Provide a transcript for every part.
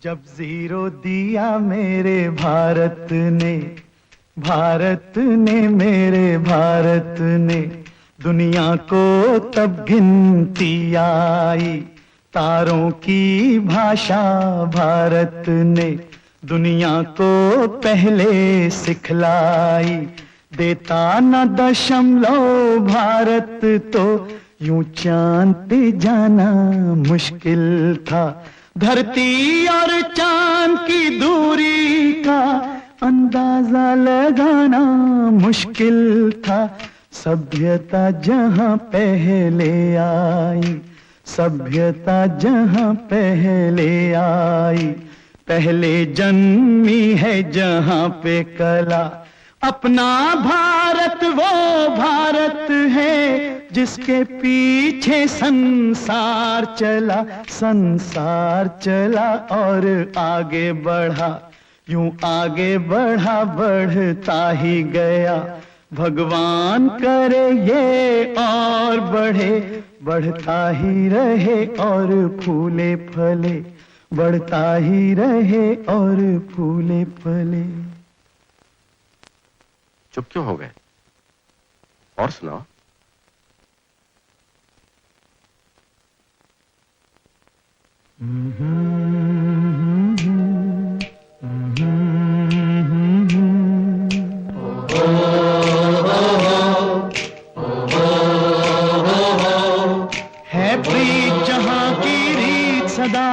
जब जीरो दिया मेरे भारत ने मेरे भारत ने, दुनिया को तब गिनती आई। तारों की भाषा भारत ने दुनिया को पहले सिखलाई। देता न दशमलव भारत तो यूं चांद पे जाना मुश्किल था। धरती और चांद की दूरी का अंदाजा लगाना मुश्किल था। सभ्यता जहां पहले आई, सभ्यता जहां पहले आई, पहले जन्मी है जहां पे कला। अपना भारत वो भारत है जिसके पीछे संसार चला, संसार चला और आगे बढ़ा। यूं आगे बढ़ा बढ़ता ही गया। भगवान करे ये और बढ़े, बढ़ता ही रहे और फूले फले, बढ़ता ही रहे और फूले फले। चुप क्यों हो गए? और सुनाओ। है प्रीत जहां की रीत सदा,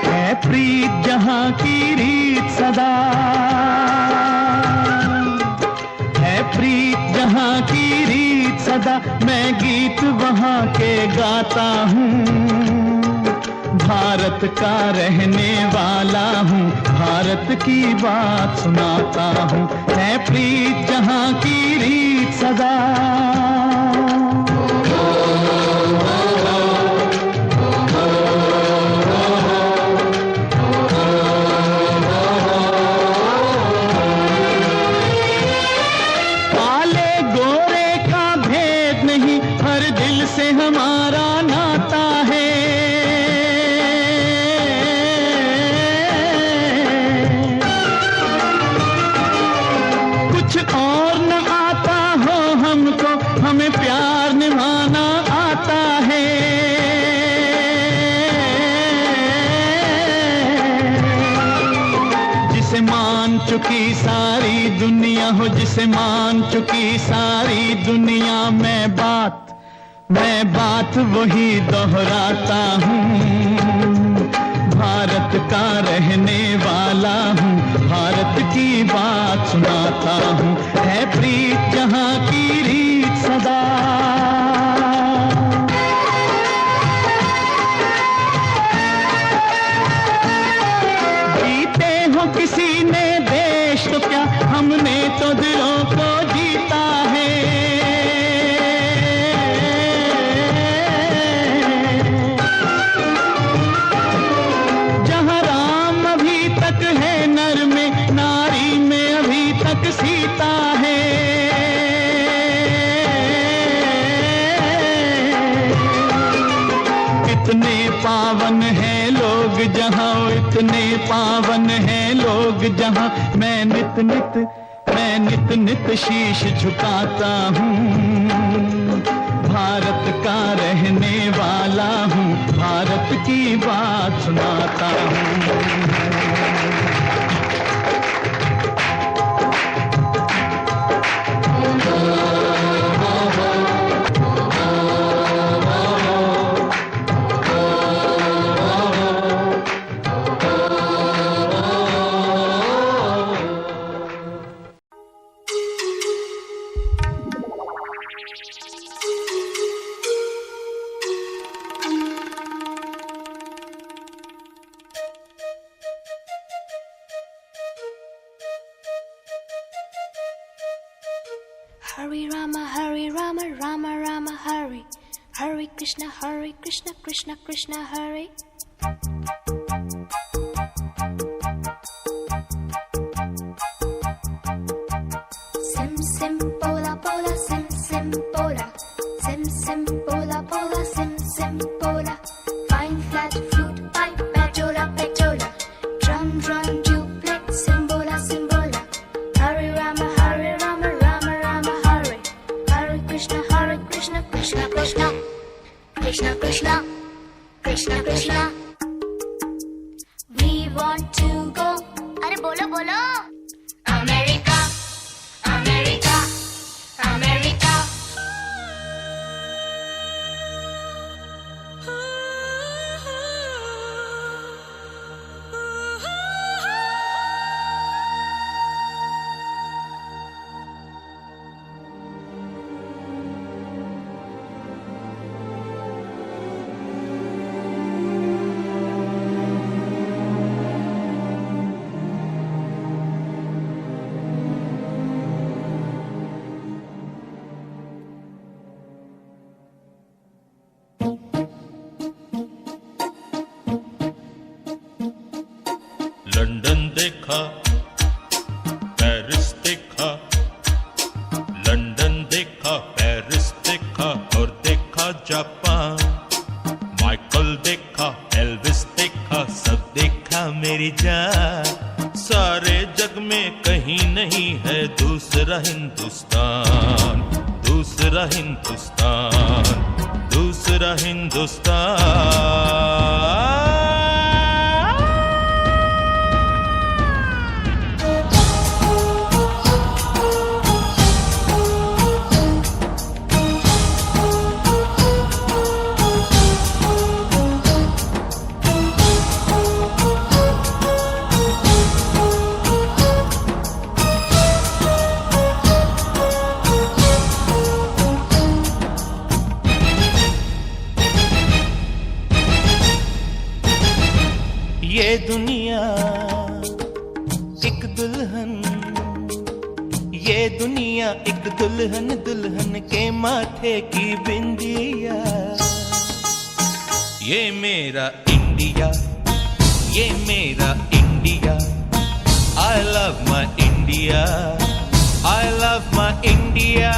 है प्रीत जहां की रीत सदा, है प्रीत जहां की रीत सदा। मैं गीत वहां के गाता हूँ, भारत का रहने वाला हूँ, भारत की बात सुनाता हूँ। है प्रीत जहां की रीत सदा। काले गोरे का भेद नहीं, हर दिल से हमारा नाता है। कुछ और न आता हो हमको, हमें प्यार निभाना आता है। जिसे मान चुकी सारी दुनिया हो, जिसे मान चुकी सारी दुनिया, मैं बात वही दोहराता हूँ। भारत का रहने वाला हूँ, भारत की बात सुनाता हूँ। है प्रीत जहां की रीत सदा। जीते हो किसी ने देश तो क्या, हमने तो दिलों को जीता है। जहां राम अभी तक है नर में, नारी में अभी तक सीता है। इतने पावन हैं लोग जहां, इतने पावन हैं लोग जहां, मैं नित नित शीश झुकाता हूँ। भारत का रहने वाला हूँ, भारत की बात सुनाता हूँ। Hare Rama, Rama Rama, Hare. Hare Krishna, Krishna Krishna, Hare. sim pola pola sim sim pola sim sim pola pola sim sim pola fine flat flute pipe petola petola drum drum duplex simbola simbola Hare Rama Hare Rama Rama Rama Hare Hare Krishna Krishna Krishna Krishna Krishna Krishna Krishna We want to go अरे बोलो बोलो America America America London देखा, Paris देखा, London देखा, Paris देखा और देखा Japan. Michael देखा, एल्विस देखा, सब देखा मेरी जान। सारे जग में कहीं नहीं है दूसरा हिंदुस्तान, दूसरा हिंदुस्तान, दूसरा हिंदुस्तान। ये दुनिया एक दुल्हन, ये दुनिया एक दुल्हन, दुल्हन के माथे की बिंदिया। ये मेरा इंडिया, ये मेरा India. I love my India, I love my India।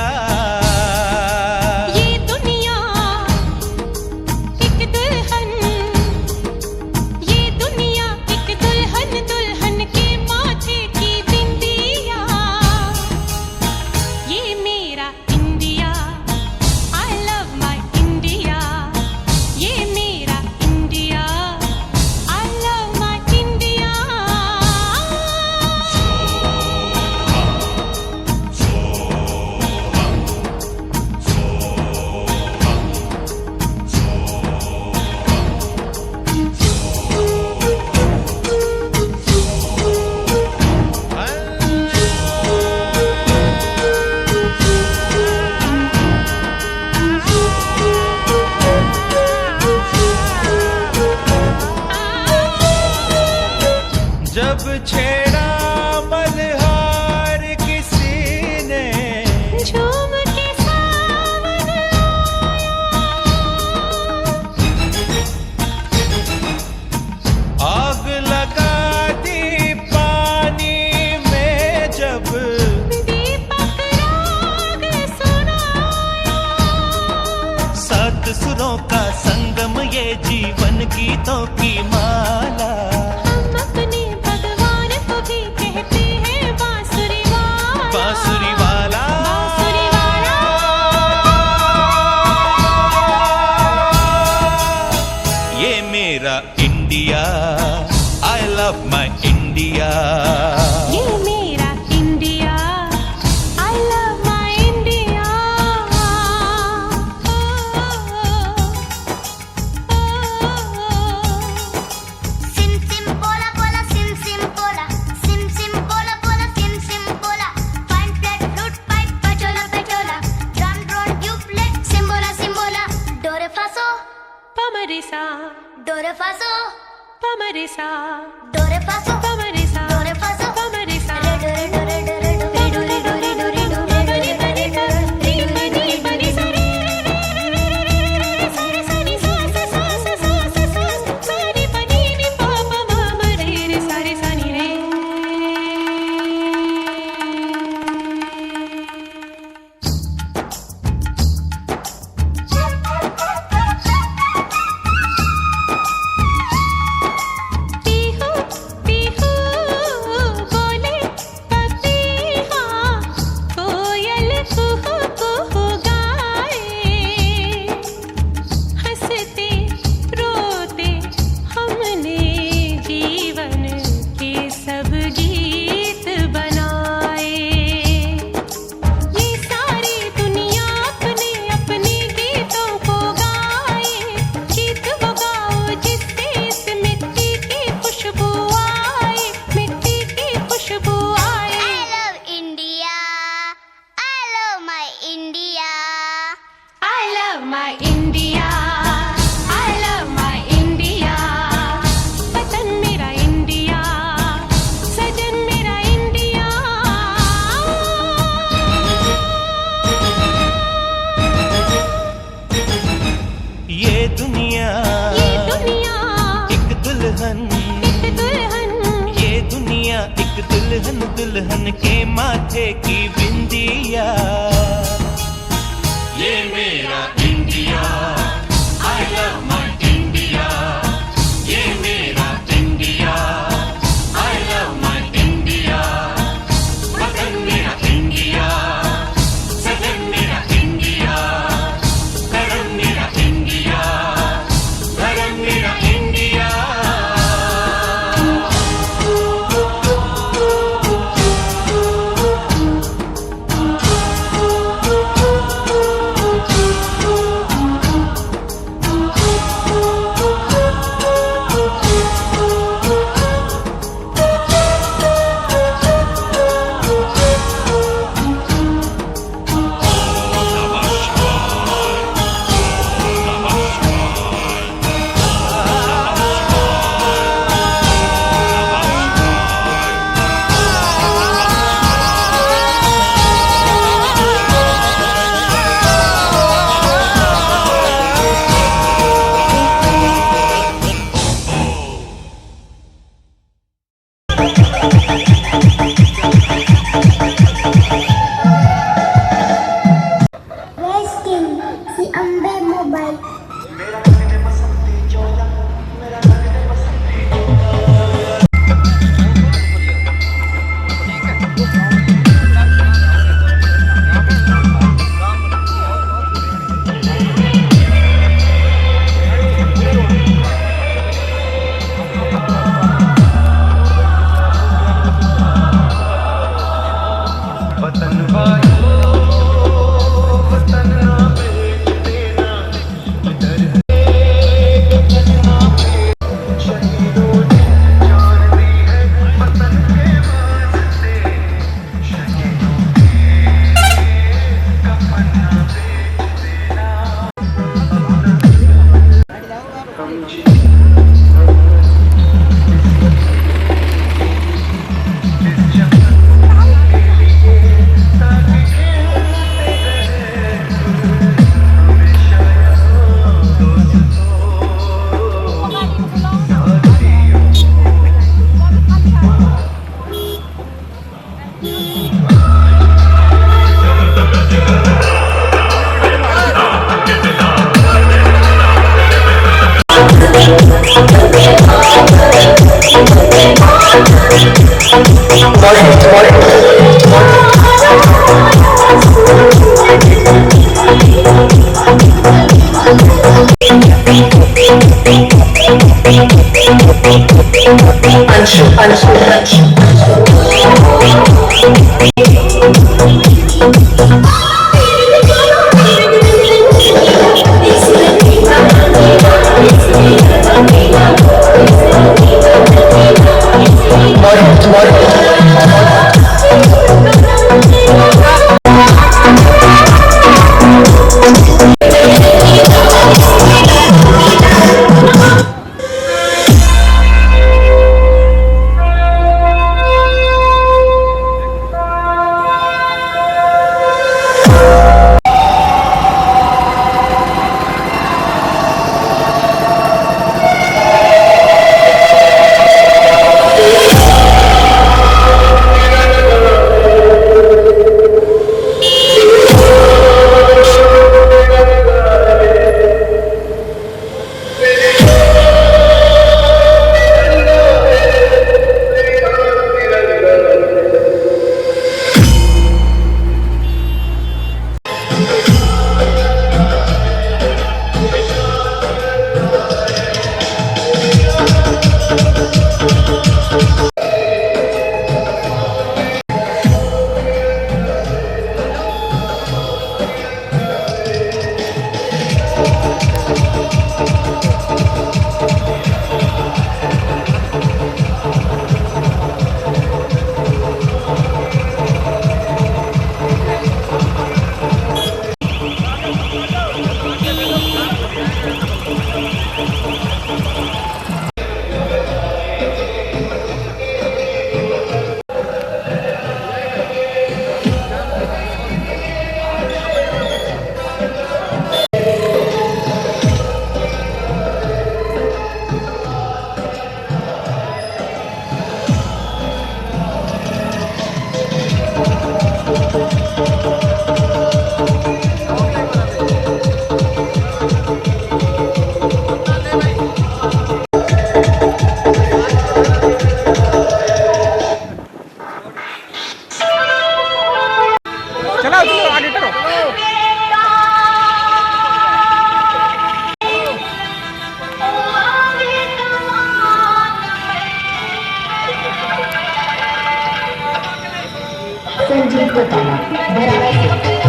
जब छेड़ा मल्हार किसी ने, झूम के सावन आग लगा दी पानी में, जब दीपक राग सुनाया। सात सुरों का संगम ये जीवन गीतों की माला। बांसुरी वाला, बांसुरी वाला। ये मेरा India, I love my India। ये मेरा India, I love my India। Sim sim pola pola sim sim pola sim sim pola pola sim sim pola fine flat flute pipe petola petola drum drum duplex simbola simbola do re fa so pa ma re sa do re fa so pa ma re sa do re fa so pa ma re sa do re fa so pa ma re sa re do re do re do re do re do re do re do re do re do re do re do re दुल्हन के माथे की बिंदिया। ये मेरा India, I love my India. ये मेरा India, I love my India. वतन मेरा इंडिया, सदन मेरा इंडिया। धर्म मेरा इंडिया, धर्म मेरा India. Resting, si Amber Mobile. Sanjeev गोताना भराड़ा से।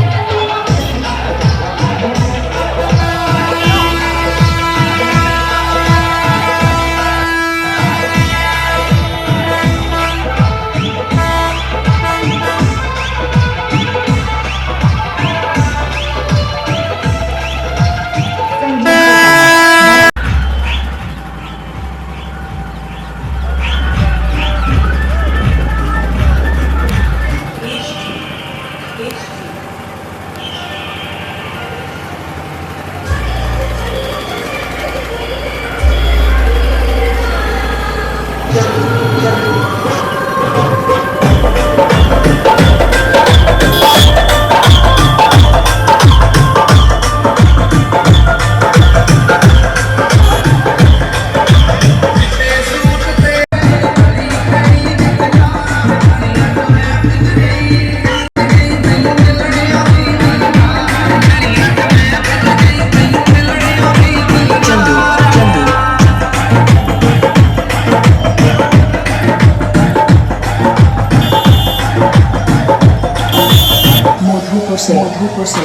मधुपुर से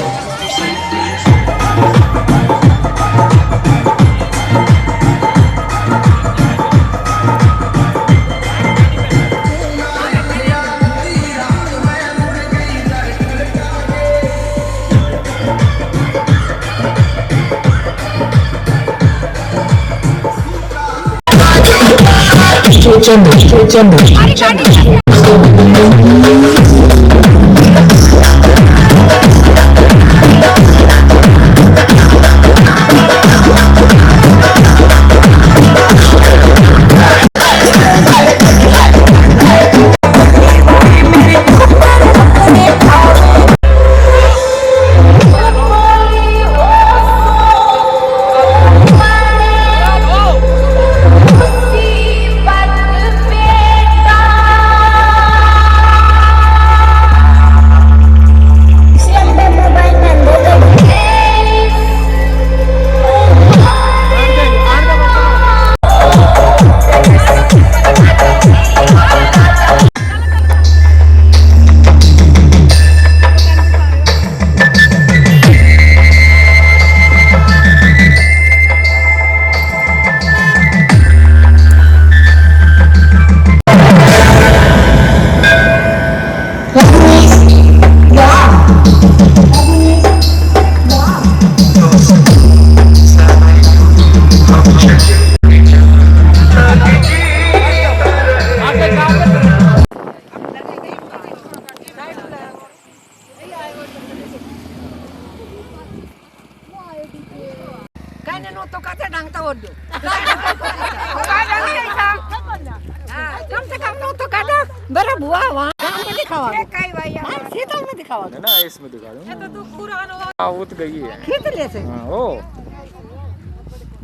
ना इसमें दिखा दूँ। ये तो तू पुराना आउट गई है। खींच ले से। हाँ ओ।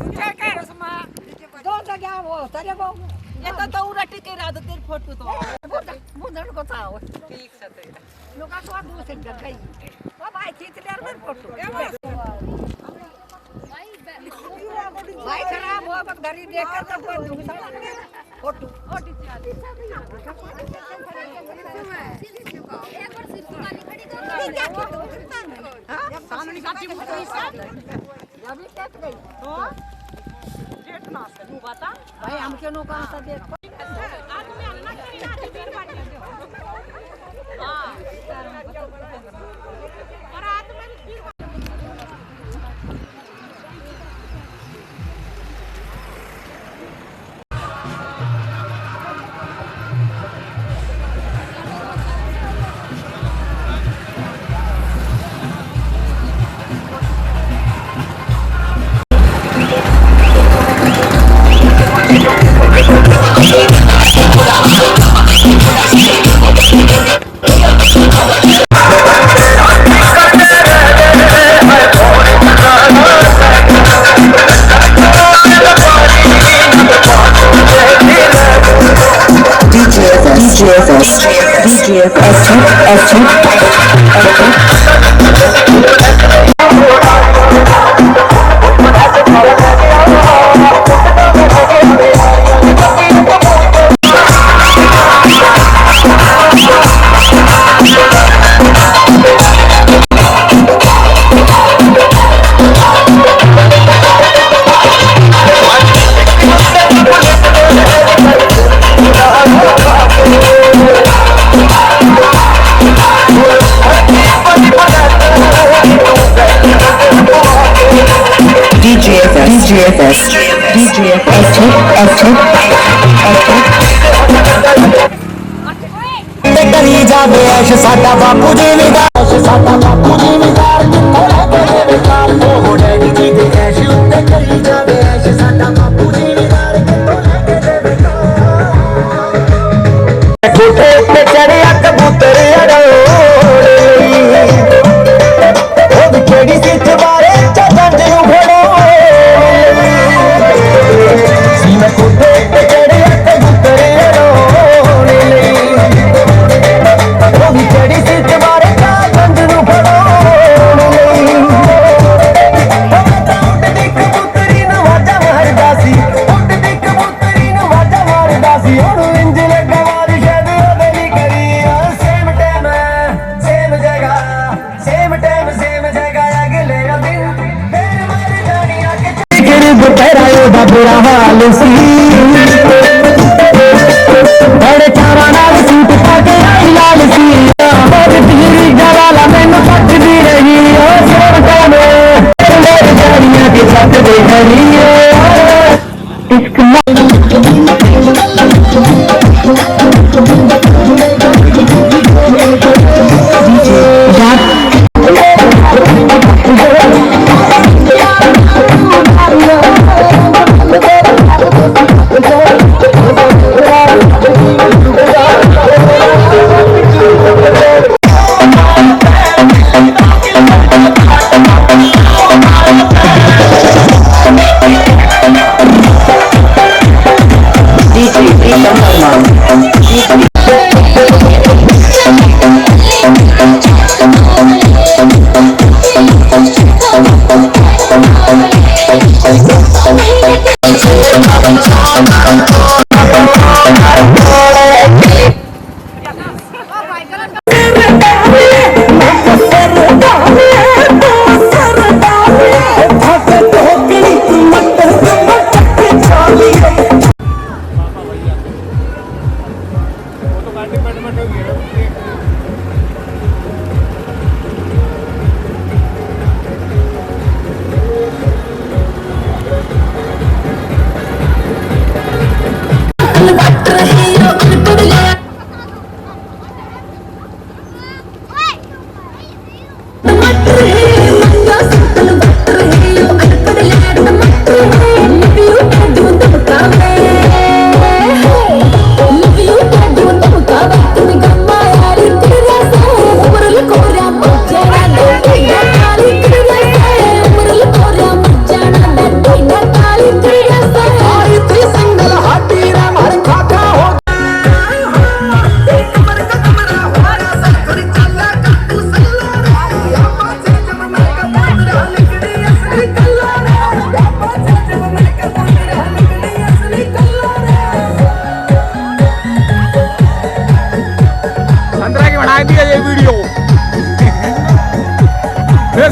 क्या कर उसमें? दो जगह वो तेरे वो। ये तो उड़ा टिके रहा तो तेरे फोटो तो। मुझे को था वो। ठीक से तेरे। लोग तो दूसरे जगह गई। वो भाई खींच ले मेरे फोटो। भाई खराब हुआ बस घड़ी देख कर तो फोटो। भाई हम क्यों नो कहाँ सा देख DJ DJFS, करी जावे ऐश साडा बापू जिमीदार साडा बापू जिमीदार कित्थों लैके बेकार ओह डैडी जी दे ऐश उत्ते करी जावे ऐश साडा बापू जिमीदार कित्थों लैके बेकार ठोठे ते चढ़िया कबूतर अड़ोड़े ओह भी केड़ी सिੱਖ बारे चंद नूं घड़ोड़े सी मैं ठोठे ते चढ़िया कबूतर अड़ोड़े चढ़ी सी तुम्हारे कागंज नूं फड़ोण लई उड्डदी कबूतरी नूं वाजा मारदा सी उड्डदी कबूतरी नूं वाजा मारदा सी हुण इंज लगा वारी शायद ओदे लई करी सेम टाइम सेम जगह अगले दिन फिर मर जानी आके फिर बुटेरा ओदा बुरा हाल सी बड़े चावां नाल सूट पा के आई लाल सी तेरी गवाला मैनू पटदी रही ओ सोटा में मेरी जानिया के छत दे करी इश्क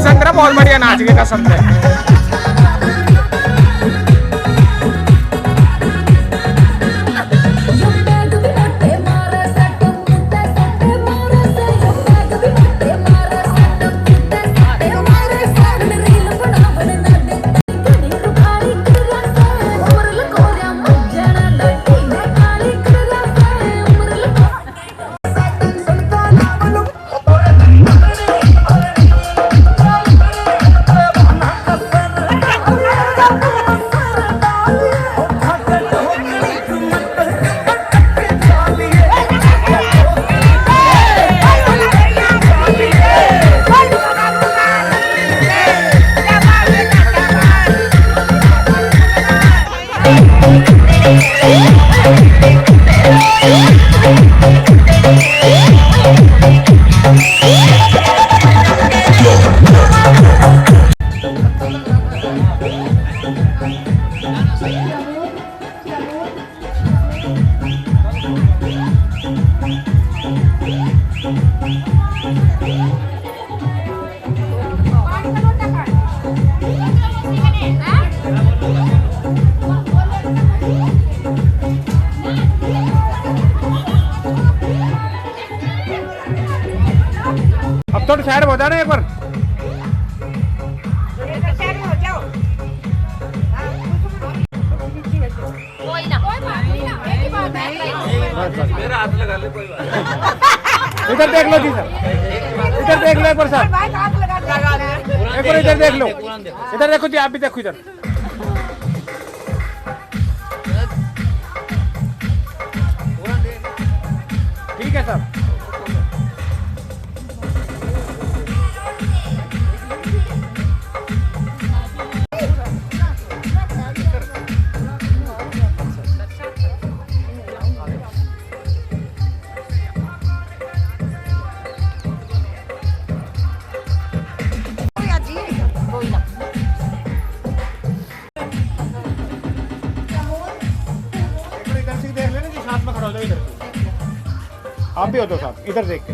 संतरा बहुत बढ़िया नाच के कसम से अब थोड़ा साइड हो जाना एक बार। इधर देख लो जी सर, इधर देख लो एक बार सर, भाई हाथ लगा एक बार इधर देख लो, इधर देखो जी, आप भी देखो इधर। ठीक है सर। देख लेना जी, साथ में खड़ा हो जाओ इधर, आप भी हो तो साथ, इधर देख के।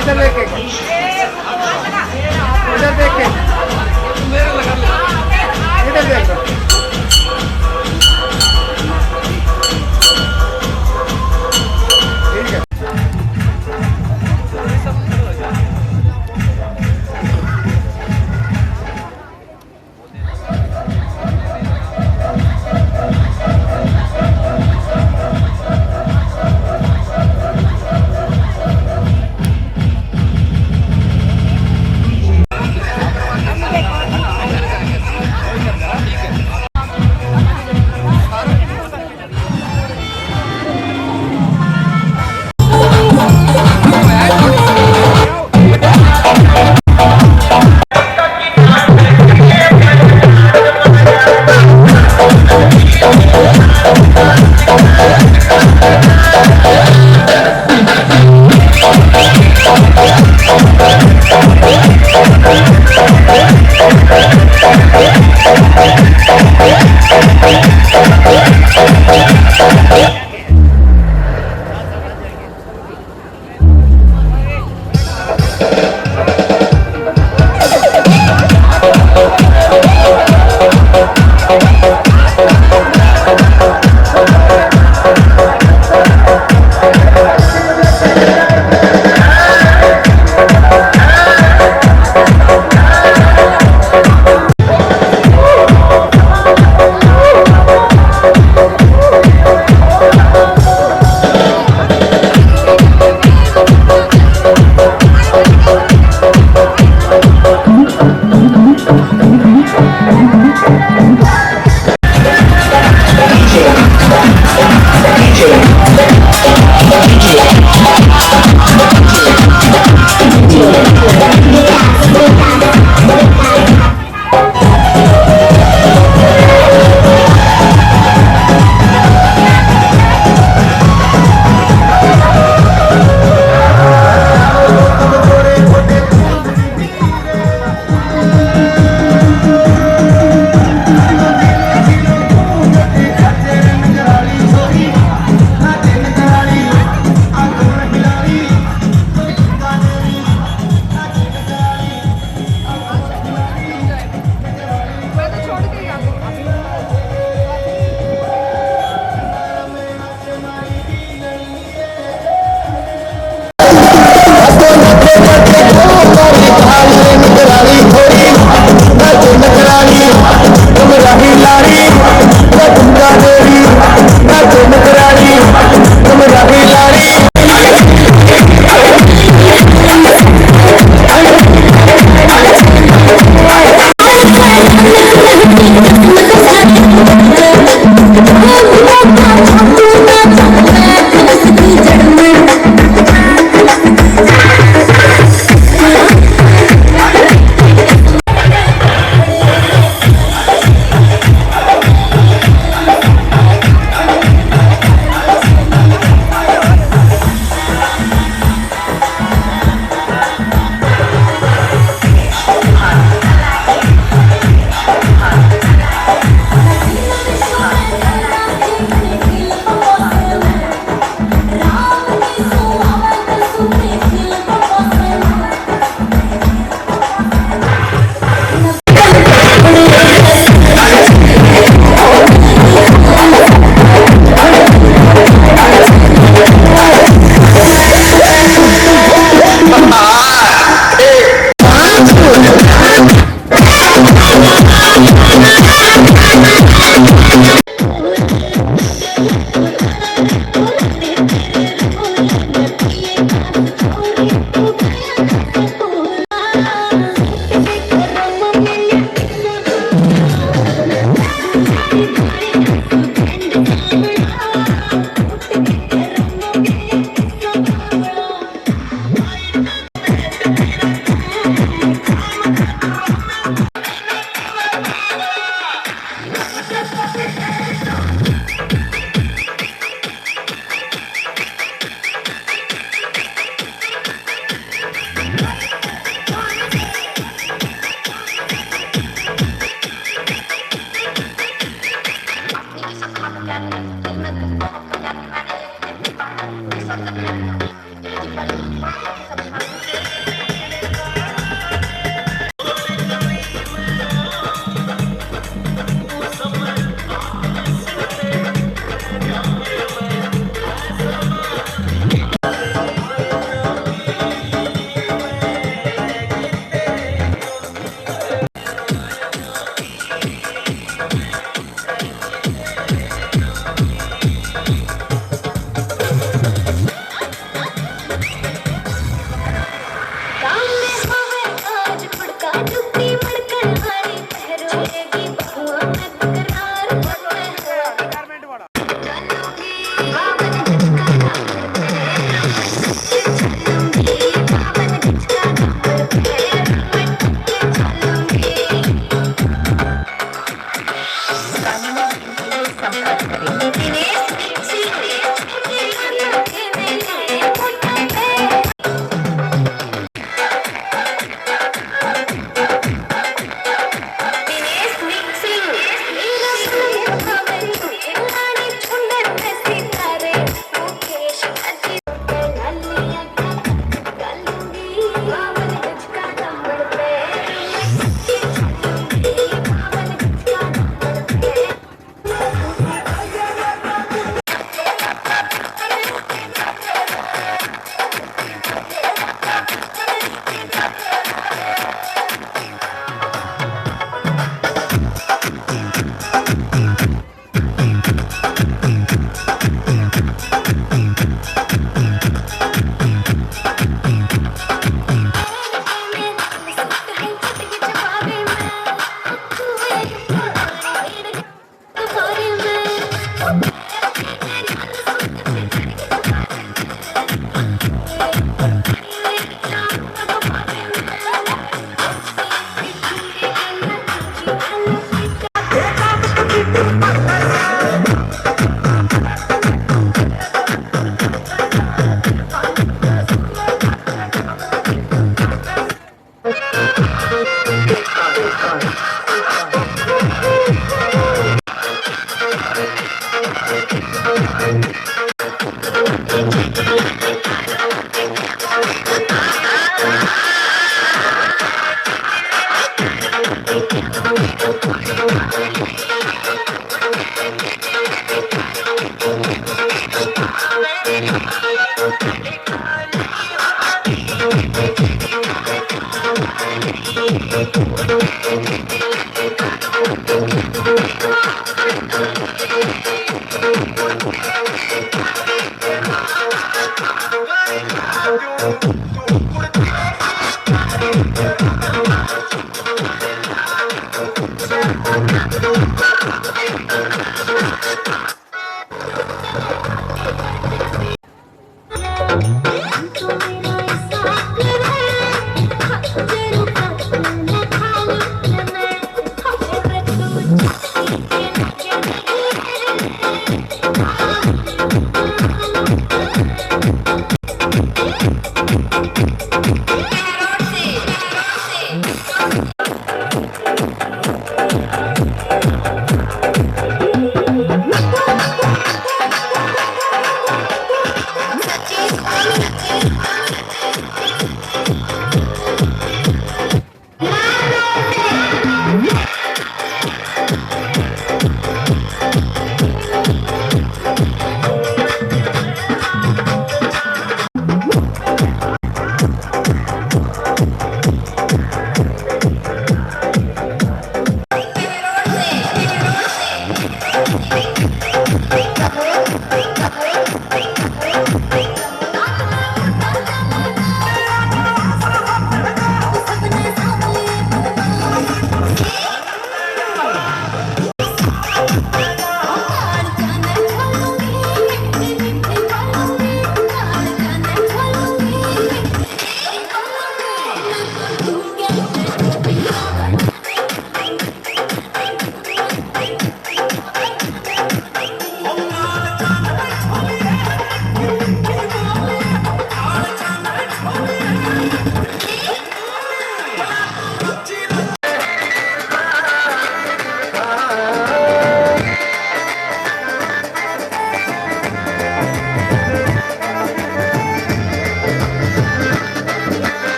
इधर लेके, इधर देख के, इधर देख। ठीक है।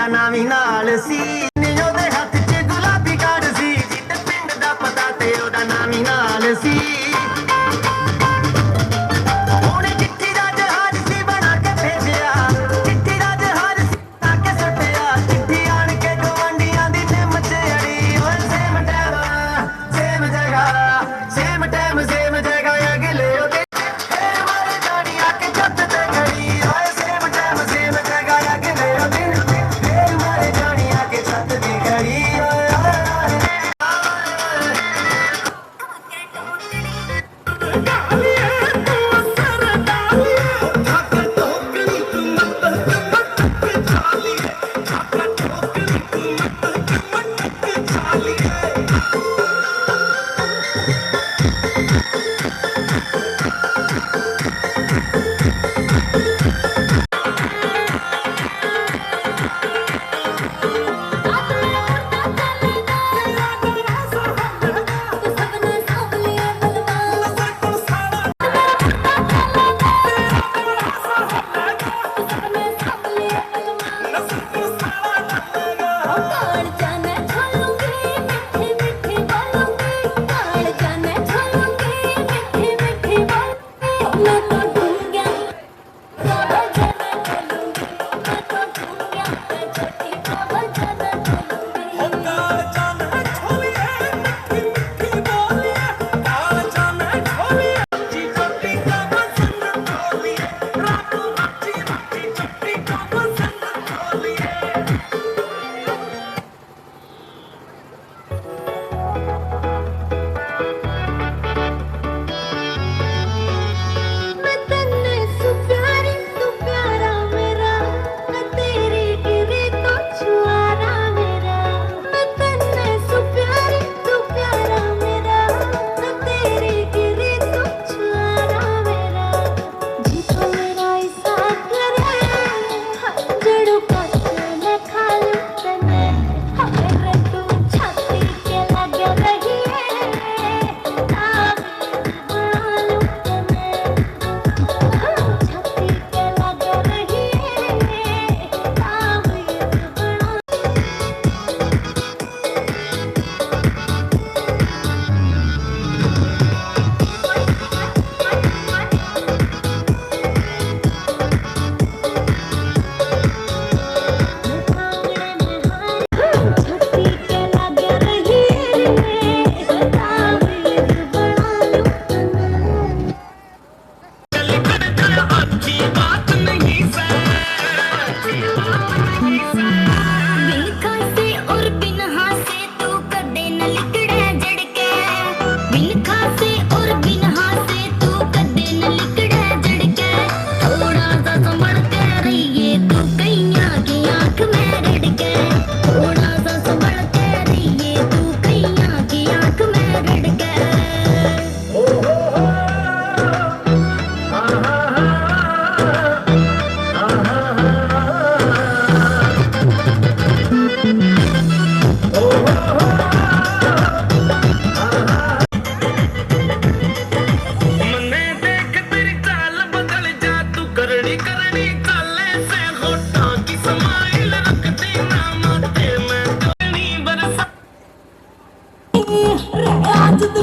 ਨਾਮ ਹੀ ਨਾਲ ਸੀ ਨੀ ਉਹਦੇ ਹੱਥ 'ਚ ਗੁਲਾਬੀ ਕਾਰਡ ਸੀ ਜਿੱਤ ਪਿੰਡ ਦਾ ਪਤਾ ਤੇ ਉਹਦਾ ਨਾਮ ਹੀ ਨਾਲ ਸੀ ਉਹਨੇ ਚਿੱਠੀ ਦਾ ਜਹਾਜ਼ ਸੀ ਬਣਾ ਕੇ ਭੇਜਿਆ ਚਿੱਠੀ ਦਾ ਜਹਾਜ਼ ਸੀ ਬਣਾ ਕੇ ਸੁੱਟਿਆ ਚਿੱਠੀ ਆਣ ਕੇ ਗਵਾਂਢੀਆਂ ਦੀ ਨਿੰਮ 'ਚ ਅੜੀ ਓਏ ਸੇਮ ਟਾਈਮ ਸੇਮ ਜਗ੍ਹਾ ਅਗਲੇ ਉਹਦੇ ਫੇਰ ਮਾਰੇ ਜਾਣੀਆਂ ਕਿ ਛੱਤ ਤੇ ਖੜੀ ਓਏ ਸੇਮ ਟਾਈਮ ਸੇਮ ਜਗ੍ਹਾ ਅਗਲੇ ਉਹਦੇ ਫੇਰ ਮਾਰੇ ਜਾਣੀਆਂ ਕਿ ਛੱਤ ਤੇ ਖੜੀ ਓਏ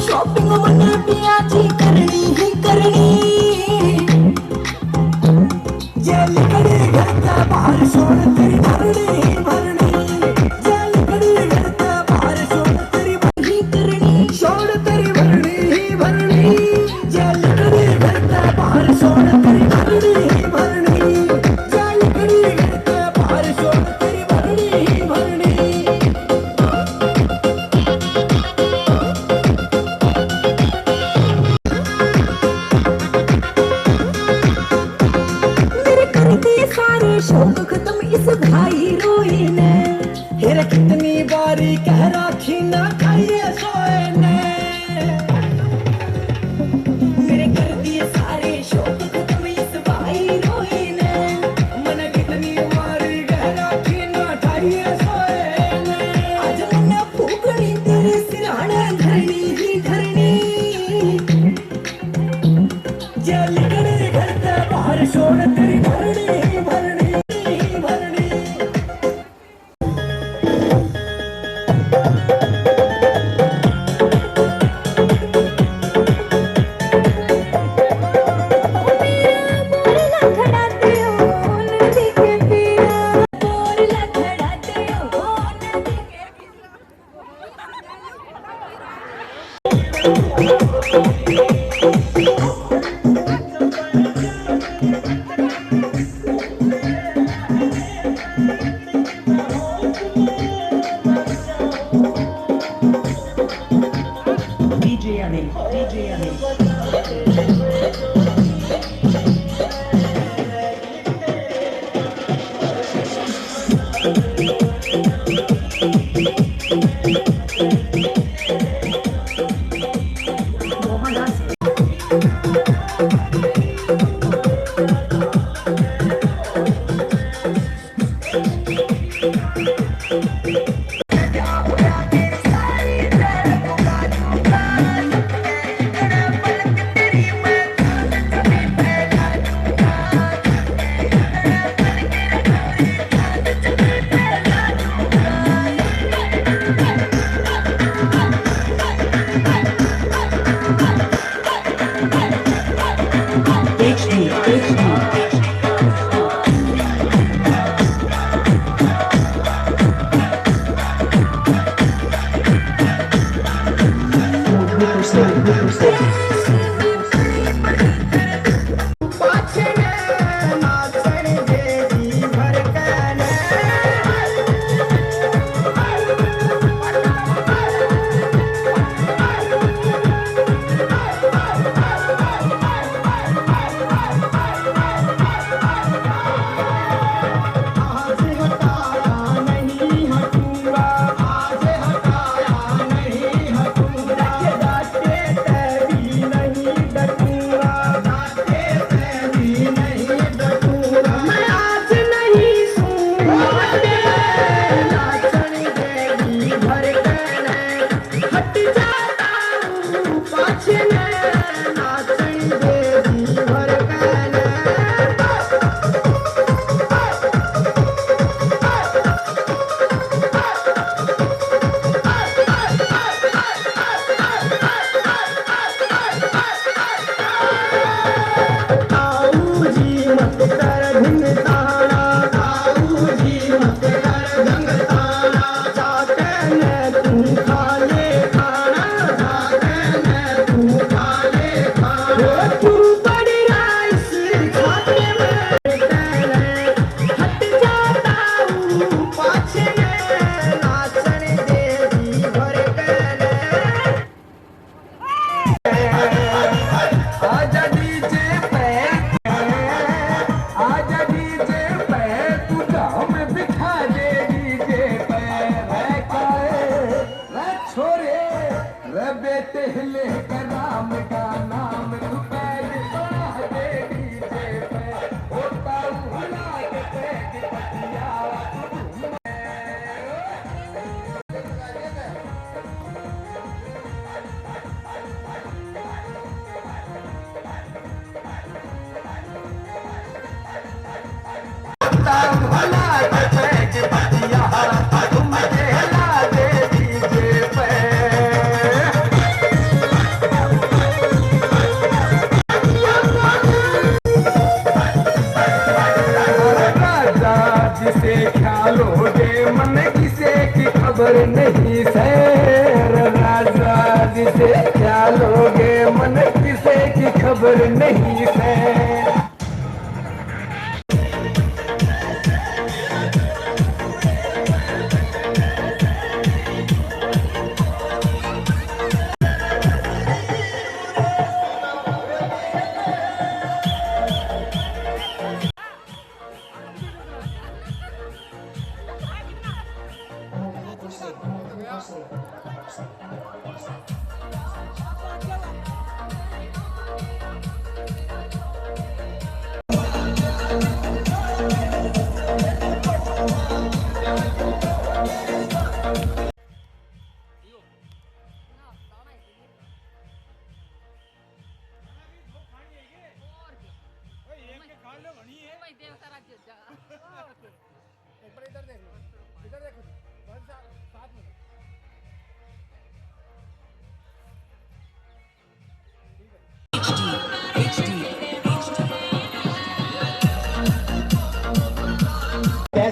शॉपिंग मने पिया जी करनी ही करनी ये लिखड़ी घर का बाहर छोड़ तेरी भरनी ही भरनी ये लिखड़ी घर का बाहर छोड़ तेरी भरनी करनी छोड़ तेरी भरनी ही भरनी ये लिखड़ी घर का बाहर छोड़ तेरी भरनी ही भरनी ये लिखड़ी घर का बाहर छोड़ तेरी भरनी ही भरनी सारे शौक खत्म इस भाई रोए ने हेरा कितनी बारी कह राखी ना खाइए सोए ने मेरे कर दिए सारे शौक खत्म इस भाई रोए ने मन कितनी बारी कह राखी ना खाइए सोए ने आज मैंने फूकनी तेरे सिराने धरनी ही धरनी जल कर घर के बाहर छोड़ तेरी भरनी खबर नहीं सैर राजा जिसे क्या लोगे मन किसे की खबर नहीं सैर।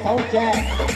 Sound check.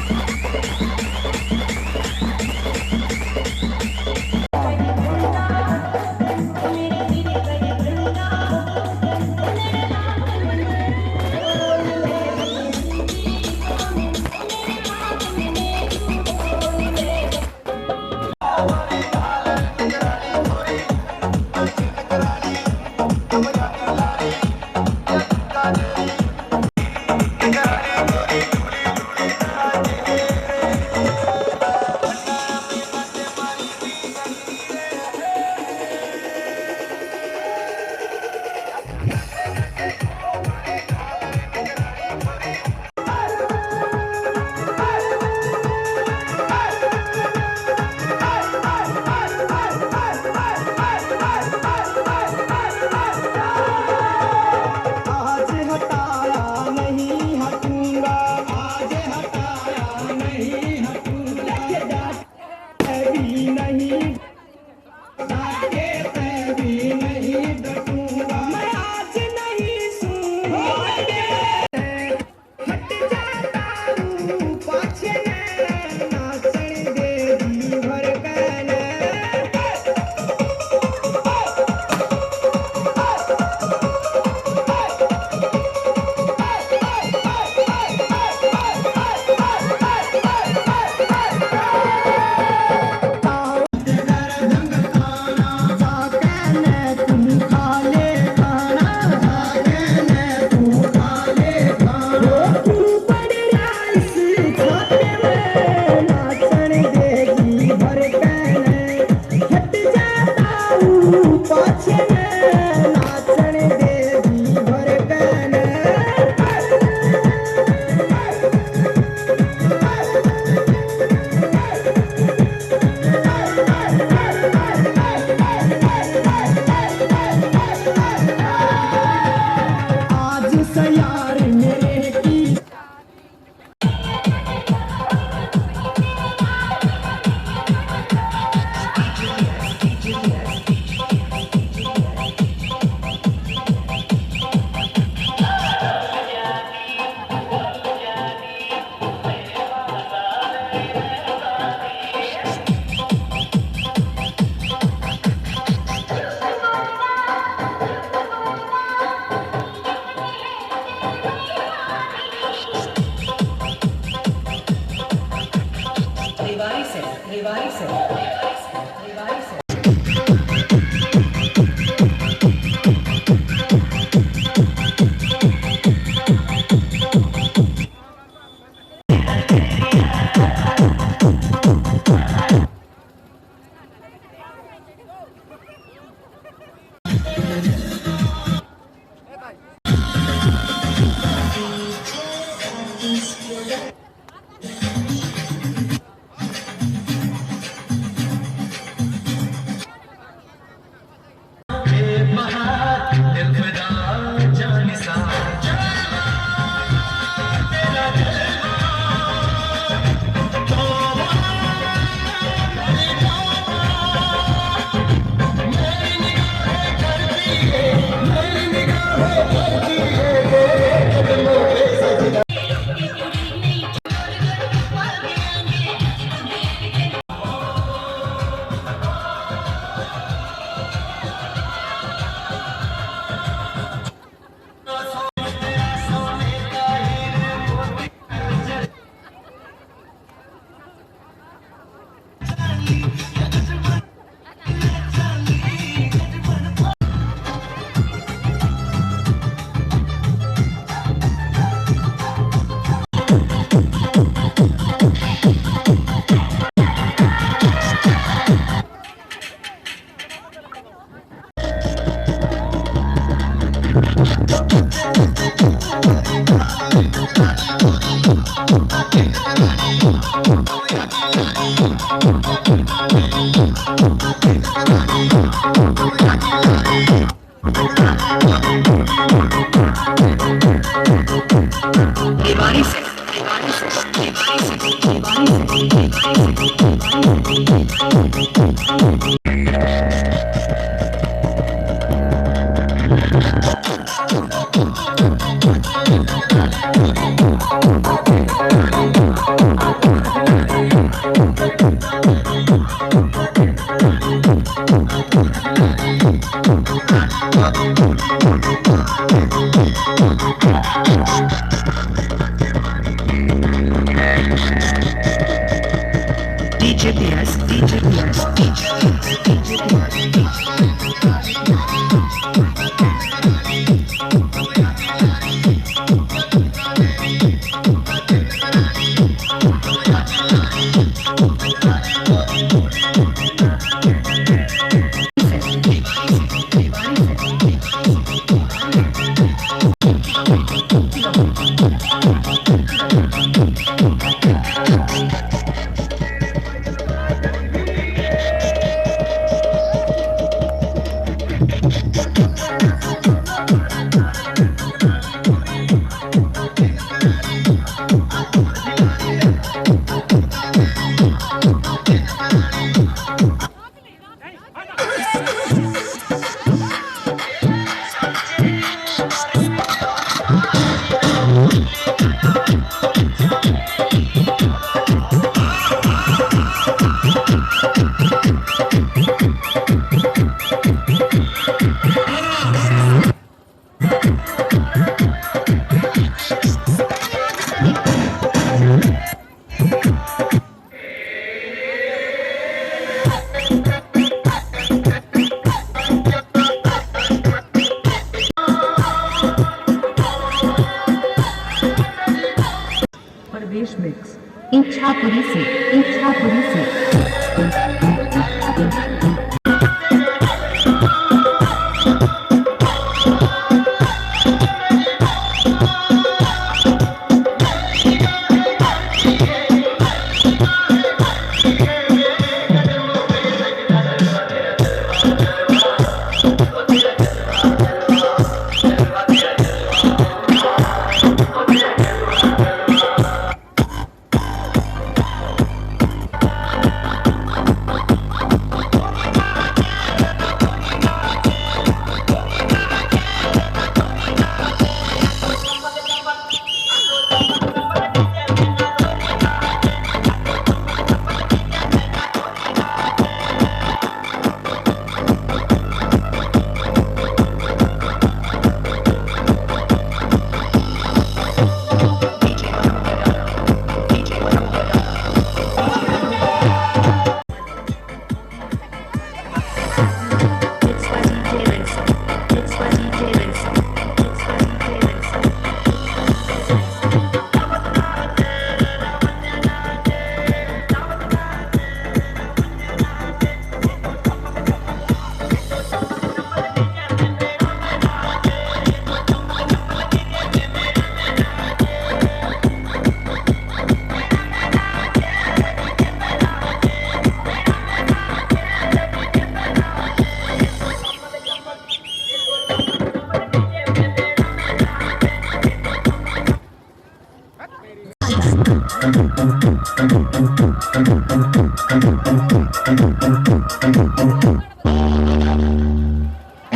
प्रवेश मिक्स इच्छापुरी से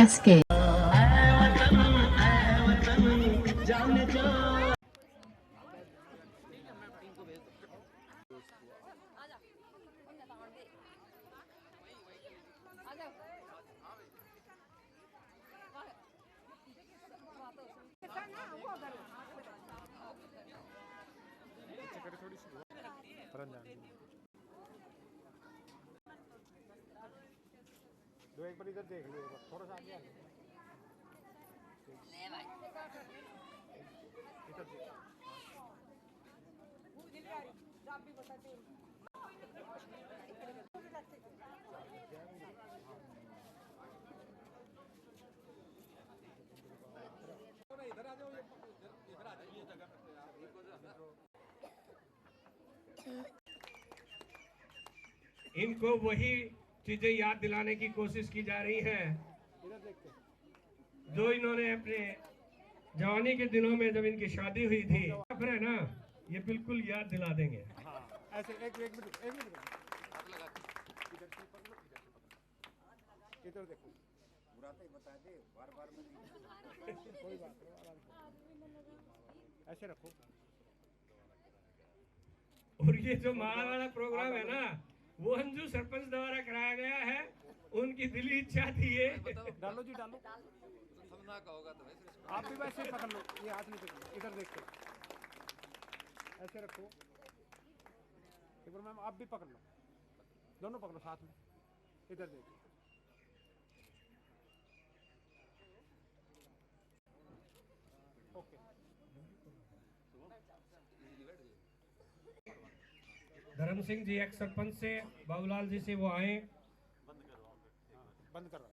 SK दो एक बार इधर देख लो थोड़ा सा आगे आ लो इधर देख इनको वही चीजें याद दिलाने की कोशिश की जा रही है जो इन्होंने अपने जवानी के दिनों में जब इनकी शादी हुई थी, फिर है ना, ये बिल्कुल याद दिला देंगे। ऐसे एक मिनट इधर देखो, बता दे बार में कोई बात नहीं, ऐसे रखो। और ये जो माल वाला प्रोग्राम है ना, वो अंजू सरपंच द्वारा कराया गया है। उनकी दिली इच्छा थी ये। डालो जी डालो, समझना का होगा तो वैसे आप भी वैसे पकड़ लो, ये हाथ नहीं पकड़ो, इधर देख के ऐसे रखो। एक बार मैम आप भी पकड़ लो, दोनों पकड़ो साथ में, इधर देखो। ओके, धर्म सिंह जी एक्स सरपंच से, बाबूलाल जी से वो आए। बंद कर रहा।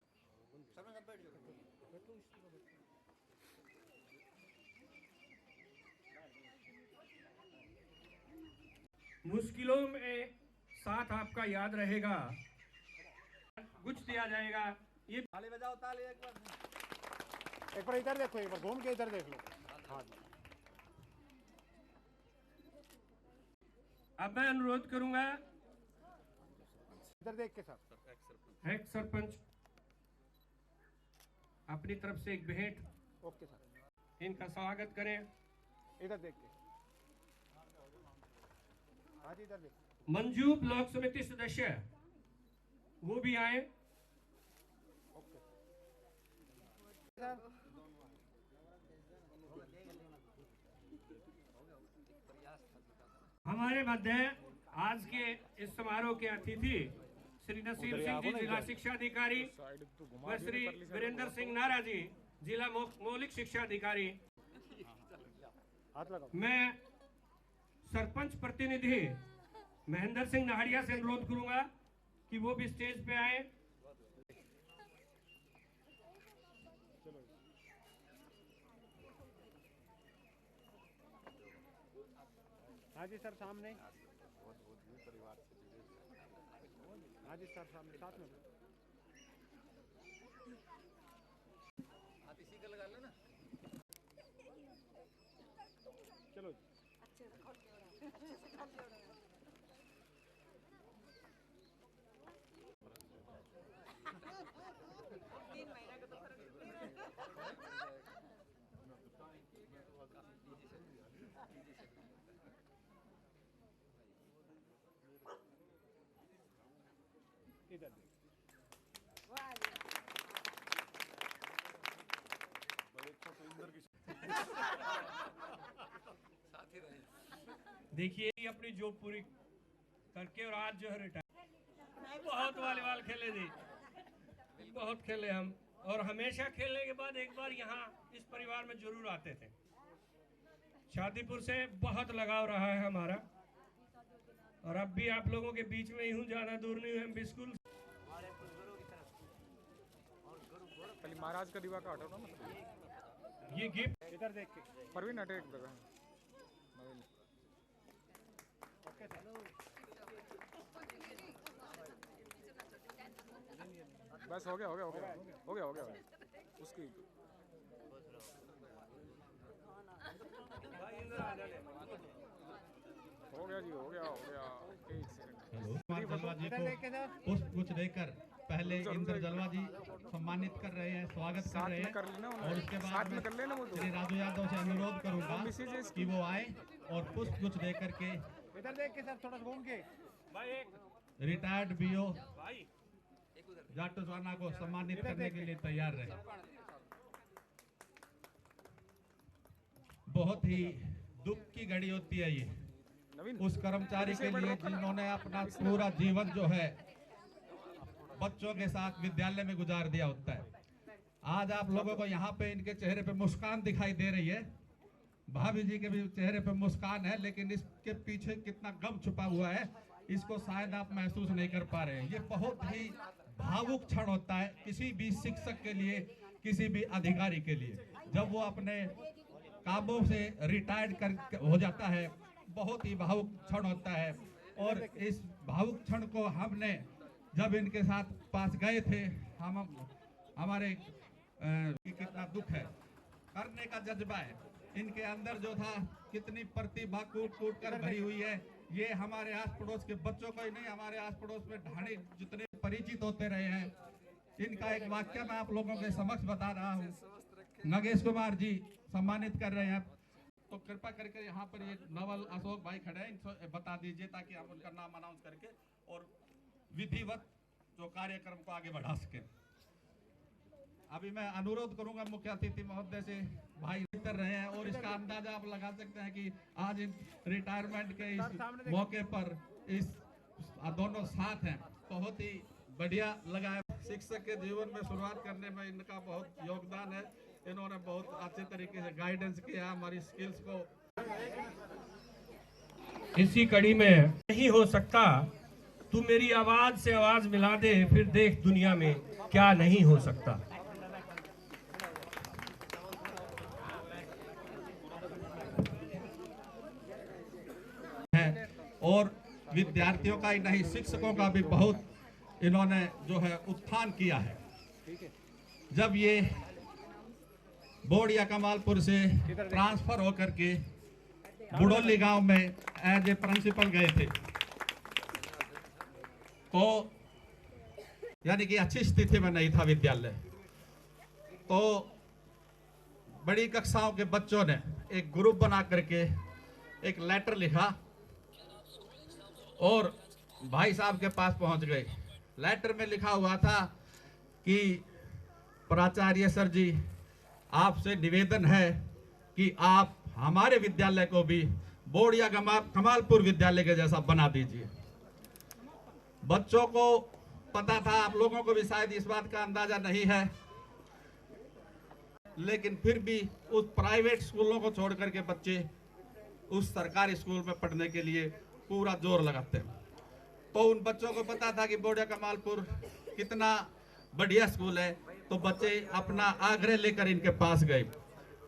मुश्किलों में साथ आपका याद रहेगा, कुछ दिया जाएगा। ये ताली बजाओ, ताली एक बार इधर देखो, एक बार घूम के इधर देख लो। हाँ, अब मैं अनुरोध करूंगा इधर देख के सर, एक्स सरपंच अपनी तरफ से एक भेंट। ओके सर, इनका स्वागत करें। इधर देख के, हाँ जी इधर देख। मंजू ब्लॉक समिति सदस्य वो भी आए। ओके सर, हमारे मध्य आज के इस समारोह के अतिथि श्री नसीम सिंह जी, जिला शिक्षा अधिकारी, व श्री वीरेंद्र सिंह नारा जी, जिला मौलिक शिक्षा अधिकारी। मैं सरपंच प्रतिनिधि महेंद्र सिंह नाहरिया से अनुरोध करूंगा कि वो भी स्टेज पे आए। हाँ जी सर, सामने। परिवार से जुड़े। हाँ जी सर, सामने साथ में। आप इसी का लगा लेना। चलो तीन महीना का तो फर्क इधर देखिए अपनी जॉब पूरी करके और आज जो है रिटायर। बहुत वॉलीबॉल खेले जी, बहुत खेले हम, और हमेशा खेलने के बाद एक बार यहाँ इस परिवार में जरूर आते थे। शादीपुर से बहुत लगाव रहा है हमारा, और अब भी आप लोगों के बीच में ही हूँ, ज्यादा दूर नहीं हूँ। हम स्कूल महाराज का दीवा का हटाओ ना, ये गिफ्ट इधर देख के। परवीन हटे एक जगह। ओके सर, बस हो गया हो गया हो गया हो गया हो गया उसकी। हो गया जी, हो गया हो गया। एक सेकंड। जलवा जी को पुष्प गुच्छ देकर पहले इंद्र जलवा जी सम्मानित कर रहे हैं, स्वागत कर रहे हैं, और उसके बाद में श्री राजू यादव से अनुरोध करूंगा कि वो आए और पुष्प गुच्छ देकर के इधर देख के सर, थोड़ा घूम के। रिटायर्ड बीओ जाटो स्वाना को सम्मानित करने के लिए तैयार रहे। बहुत ही दुख की घड़ी होती है ये उस कर्मचारी के लिए जिन्होंने अपना पूरा जीवन जो है बच्चों के साथ विद्यालय में गुजार दिया होता है। आज आप लोगों को यहाँ पे इनके चेहरे पे मुस्कान दिखाई दे रही है, भाभी जी के भी चेहरे पे मुस्कान है, लेकिन इसके पीछे कितना गम छुपा हुआ है इसको शायद आप महसूस नहीं कर पा रहे हैं। ये बहुत ही भावुक क्षण होता है किसी भी शिक्षक के लिए, किसी भी अधिकारी के लिए, जब वो अपने कामों से रिटायर्ड हो जाता है। बहुत ही भावुक क्षण होता है। और इस भावुक क्षण को हमने जब इनके साथ पास गए थे हमारे कितना दुख है, करने का जज्बा है इनके अंदर जो था, कितनी प्रतिभा कूट कूट कर भरी हुई है। ये हमारे आस पड़ोस के बच्चों को ही नहीं, हमारे आस पड़ोस में ढाणी जितने परिचित होते रहे हैं। इनका एक वाक्य मैं आप लोगों के समक्ष बता रहा हूँ। नगेश कुमार जी सम्मानित कर रहे हैं, तो कृपा करके यहाँ पर ये नवल अशोक भाई खड़े हैं, इनको बता दीजिए ताकि हम उनका नाम अनाउंस करके और विधिवत जो कार्यक्रम को आगे बढ़ा सके। अभी मैं अनुरोध करूंगा मुख्य अतिथि महोदय से, भाई कर रहे हैं और इसका अंदाजा आप लगा सकते हैं कि आज रिटायरमेंट के इस मौके पर इस दोनों साथ हैं, बहुत ही बढ़िया लगा है। शिक्षक के जीवन में शुरुआत करने में इनका बहुत योगदान है, इन्होंने बहुत अच्छे तरीके से गाइडेंस किया हमारी स्किल्स को। इसी कड़ी में नहीं हो सकता, तू मेरी आवाज से आवाज मिला दे, फिर देख दुनिया में क्या नहीं हो सकता। और विद्यार्थियों का ही नहीं, शिक्षकों का भी बहुत इन्होंने जो है उत्थान किया है। जब ये बोड़िया कमालपुर से ट्रांसफर होकर के बुड़ोली गांव में एज ए प्रिंसिपल गए थे, तो यानी कि अच्छी स्थिति में नहीं था विद्यालय, तो बड़ी कक्षाओं के बच्चों ने एक ग्रुप बना करके एक लेटर लिखा और भाई साहब के पास पहुंच गए। लेटर में लिखा हुआ था कि प्राचार्य सर जी, आपसे निवेदन है कि आप हमारे विद्यालय को भी बोड़िया कमालपुर विद्यालय के जैसा बना दीजिए। बच्चों को पता था, आप लोगों को भी शायद इस बात का अंदाजा नहीं है, लेकिन फिर भी उस प्राइवेट स्कूलों को छोड़ करके बच्चे उस सरकारी स्कूल में पढ़ने के लिए पूरा जोर लगाते हैं। तो उन बच्चों को पता था कि बोड़िया कमालपुर कितना बढ़िया स्कूल है, तो बच्चे अपना आग्रह लेकर इनके पास गए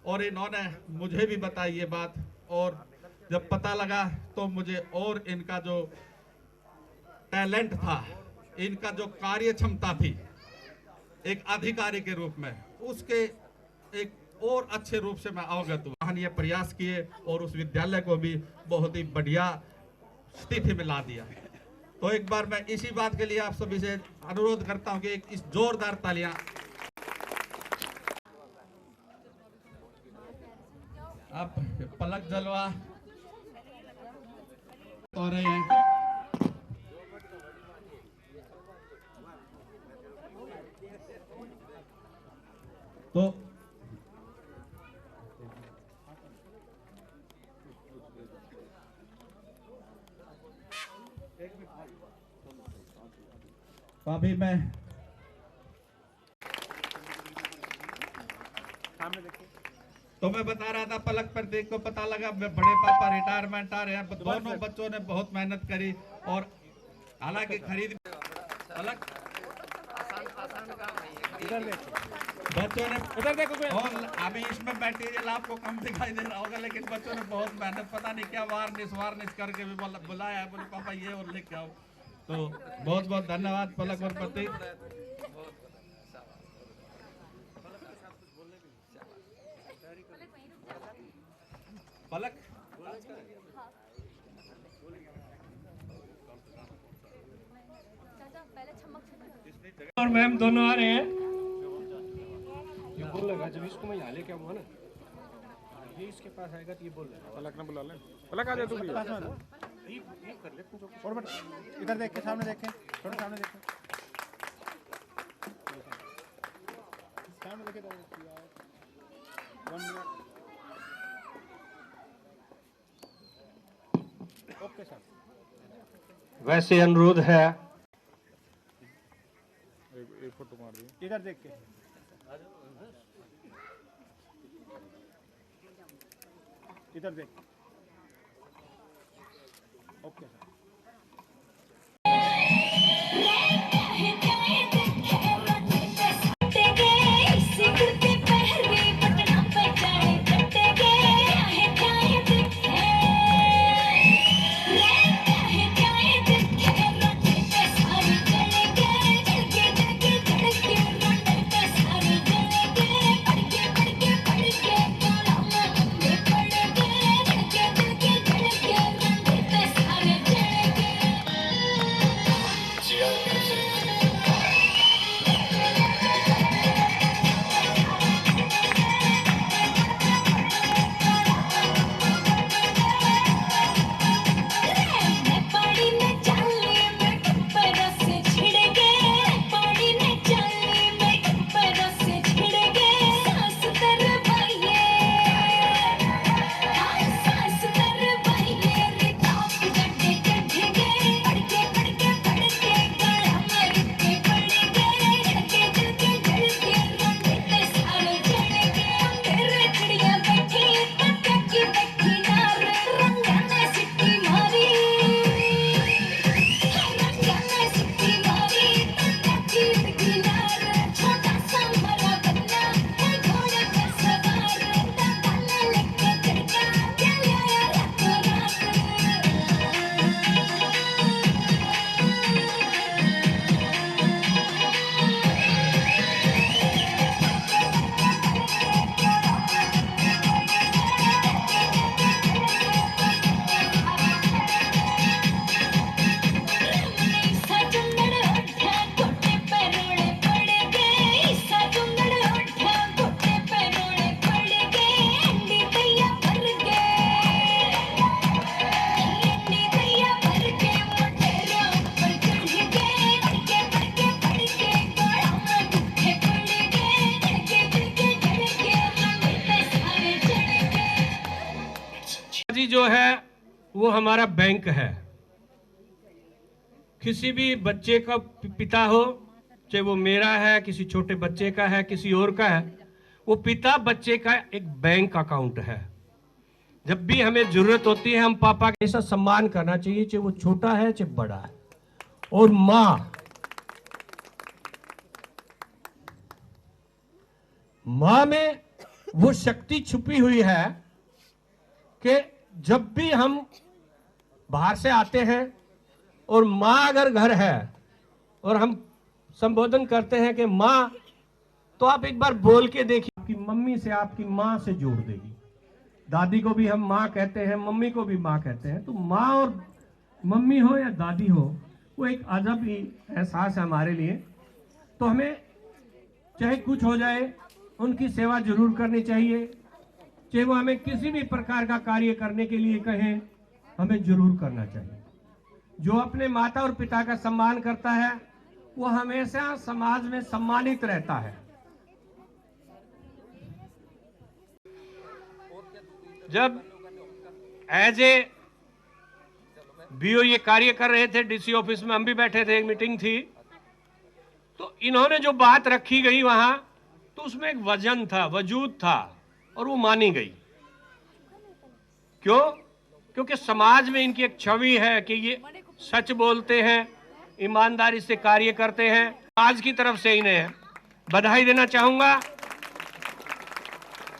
और इन्होंने मुझे भी बताई ये बात। और जब पता लगा तो मुझे और इनका जो टैलेंट था, इनका जो कार्य क्षमता थी एक अधिकारी के रूप में, उसके एक और अच्छे रूप से मैं अवगत हुआ। हमने ये प्रयास किए और उस विद्यालय को भी बहुत ही बढ़िया स्थिति में ला दिया। तो एक बार मैं इसी बात के लिए आप सभी से अनुरोध करता हूं कि एक इस जोरदार तालियां। अब पलक जलवा हो रहे हैं। तो अभी मैं तो मैं बता रहा था, पलक प्रतीक को पता लगा बड़े पापा रिटायरमेंट आ रहे हैं। दोनों बच्चों ने बहुत मेहनत करी और हालांकि खरीद पलक बच्चों ने उधर देखो, और अभी इसमें मटेरियल आपको कम दिखाई दे रहा होगा, लेकिन बच्चों ने बहुत मेहनत, पता नहीं क्या वार्निश करके भी बुलाया है, बोले पापा ये और लेके आओ। तो बहुत बहुत धन्यवाद पलक और प्रतीक। पलक और मैम दोनों आ रहे हैं। ये बोल लगा जब इसको मैं हाले क्या हुआ ना, ये इसके पास आएगा तो ये बोल लेगा। पलक ना बुला ले, पलक आ जा तू भी ये कर ले कुछ और बट इधर देख के, सामने देख के, थोड़ा सामने देख के, सामने देखे तो 1 मिनट। ओके सर, वैसे अनुरोध है, एक फोटो मार दी इधर देख के, इधर देख। Okay sir. Yeah. जो है वो हमारा बैंक है। किसी भी बच्चे का पिता हो, चाहे वो मेरा है, किसी छोटे बच्चे का है, किसी और का है, वो पिता बच्चे का एक बैंक अकाउंट है। जब भी हमें जरूरत होती है हम पापा का ऐसा सम्मान करना चाहिए, चाहे वो छोटा है चाहे बड़ा है। और मां में वो शक्ति छुपी हुई है कि जब भी हम बाहर से आते हैं और मां अगर घर है और हम संबोधन करते हैं कि मां, तो आप एक बार बोल के देखिए, आपकी मम्मी से आपकी मां से जोड़ देगी। दादी को भी हम मां कहते हैं, मम्मी को भी मां कहते हैं। तो मां और मम्मी हो या दादी हो, वो एक अजब ही एहसास है हमारे लिए। तो हमें चाहे कुछ हो जाए उनकी सेवा जरूर करनी चाहिए, चाहे वो हमें किसी भी प्रकार का कार्य करने के लिए कहें, हमें जरूर करना चाहिए। जो अपने माता और पिता का सम्मान करता है वो हमेशा समाज में सम्मानित रहता है। जब एज ए बीओ ये कार्य कर रहे थे डीसी ऑफिस में, हम भी बैठे थे, एक मीटिंग थी, तो इन्होंने जो बात रखी गई वहां, तो उसमें एक वजन था, वजूद था, और वो मानी गई। क्यों? क्योंकि समाज में इनकी एक छवि है कि ये सच बोलते हैं, ईमानदारी से कार्य करते हैं। आज की तरफ से इन्हें बधाई देना चाहूंगा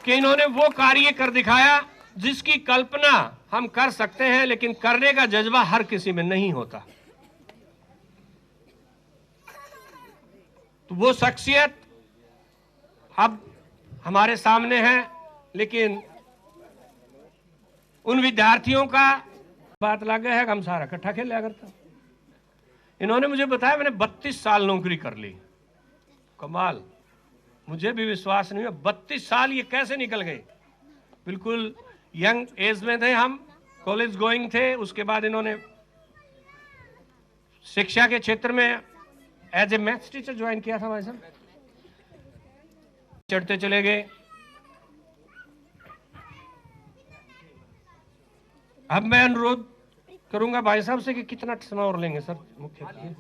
कि इन्होंने वो कार्य कर दिखाया जिसकी कल्पना हम कर सकते हैं, लेकिन करने का जज्बा हर किसी में नहीं होता। तो वो शख्सियत अब हमारे सामने है, लेकिन उन विद्यार्थियों का बात लगा है कि हम सारा इकट्ठा खेल लिया करता। इन्होंने मुझे बताया मैंने 32 साल नौकरी कर ली। कमाल, मुझे भी विश्वास नहीं हुआ 32 साल ये कैसे निकल गए। बिल्कुल यंग एज में थे हम, कॉलेज गोइंग थे। उसके बाद इन्होंने शिक्षा के क्षेत्र में as a maths teacher join किया था भाई साहब। चढ़ते चले गए। अब मैं अनुरोध करूंगा भाई साहब से कि कितना समय और लेंगे सर मुख्य।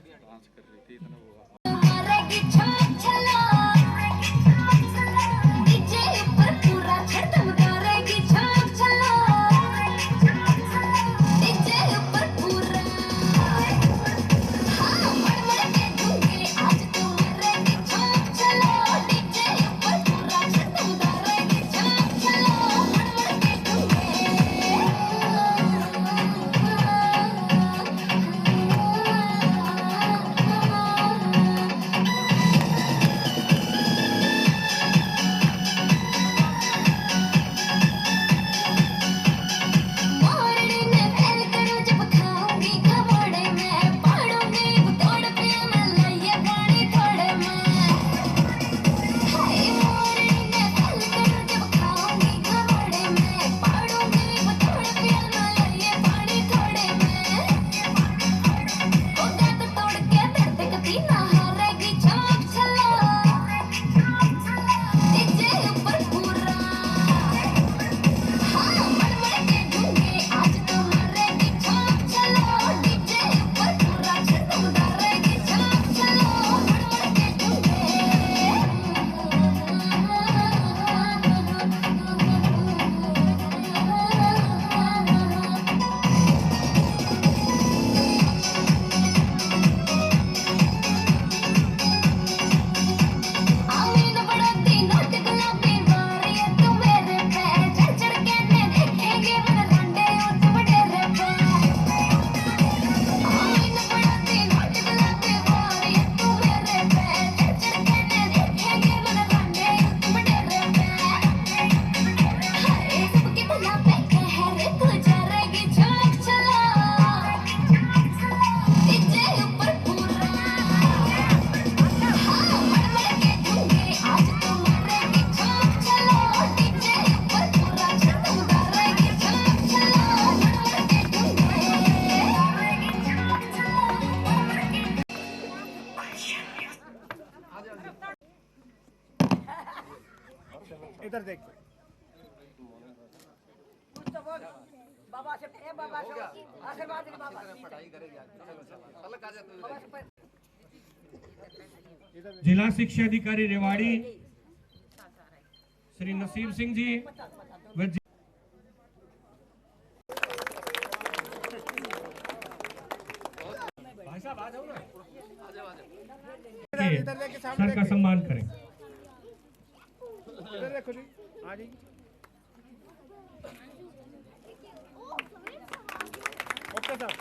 इधर देख। बाबा से आशीर्वाद दे बाबा जिला शिक्षा अधिकारी रेवाड़ी श्री नसीब सिंह जी व भाई साहब आ जाओ ना, सर का सम्मान करें। इधर देखो जी, हाँ जी, ओके सर।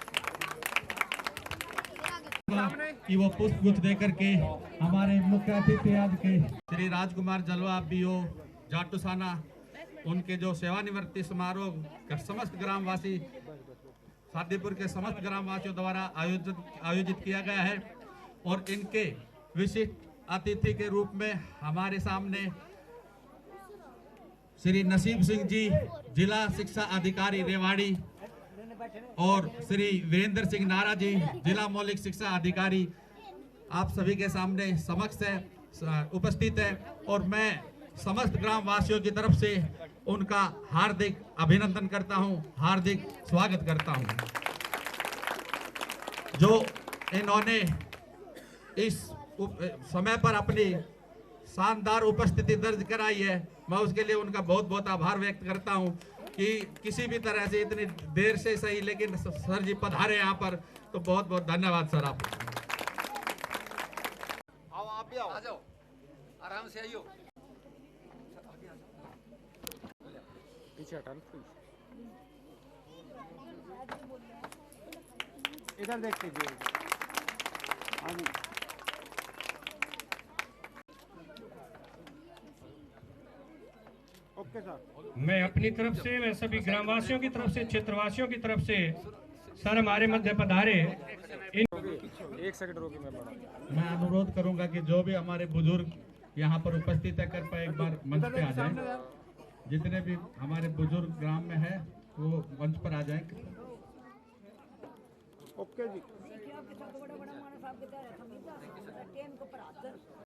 कि वो पुष्प गुच्छ दे करके हमारे मुख्य अतिथि आज के श्री राजकुमार जलवा बीओ जाटूसाना उनके जो सेवानिवृत्ति समारोह का समस्त ग्रामवासी सादीपुर के समस्त ग्रामवासियों द्वारा आयोजित किया गया है और इनके विशिष्ट अतिथि के रूप में हमारे सामने श्री नसीब सिंह जी जिला शिक्षा अधिकारी रेवाड़ी और श्री वीरेंद्र सिंह नारा जी जिला मौलिक शिक्षा अधिकारी आप सभी के सामने समक्ष है उपस्थित है और मैं समस्त ग्रामवासियों की तरफ से उनका हार्दिक अभिनंदन करता हूं, हार्दिक स्वागत करता हूं। जो इन्होंने इस समय पर अपनी शानदार उपस्थिति दर्ज कराई है, मैं उसके लिए उनका बहुत बहुत आभार व्यक्त करता हूं कि किसी भी तरह से इतनी देर से सही लेकिन सर जी पधारे यहाँ पर, तो बहुत बहुत धन्यवाद सर। आप भी आओ, आ जाओ, आराम से आइयो। पीछे हटा लो, इधर देख लीजिए। Okay sir. मैं अपनी तरफ से, मैं सभी ग्रामवासियों की तरफ से, क्षेत्रवासियों की तरफ से सर हमारे मध्य पधारे। एक सेकंड रोकी, मैं अनुरोध करूंगा कि जो भी हमारे बुजुर्ग यहाँ पर उपस्थित है कृपया एक बार मंच पे आ जाएं। जितने भी हमारे बुजुर्ग ग्राम में है वो मंच पर आ जाएं। ओके जी।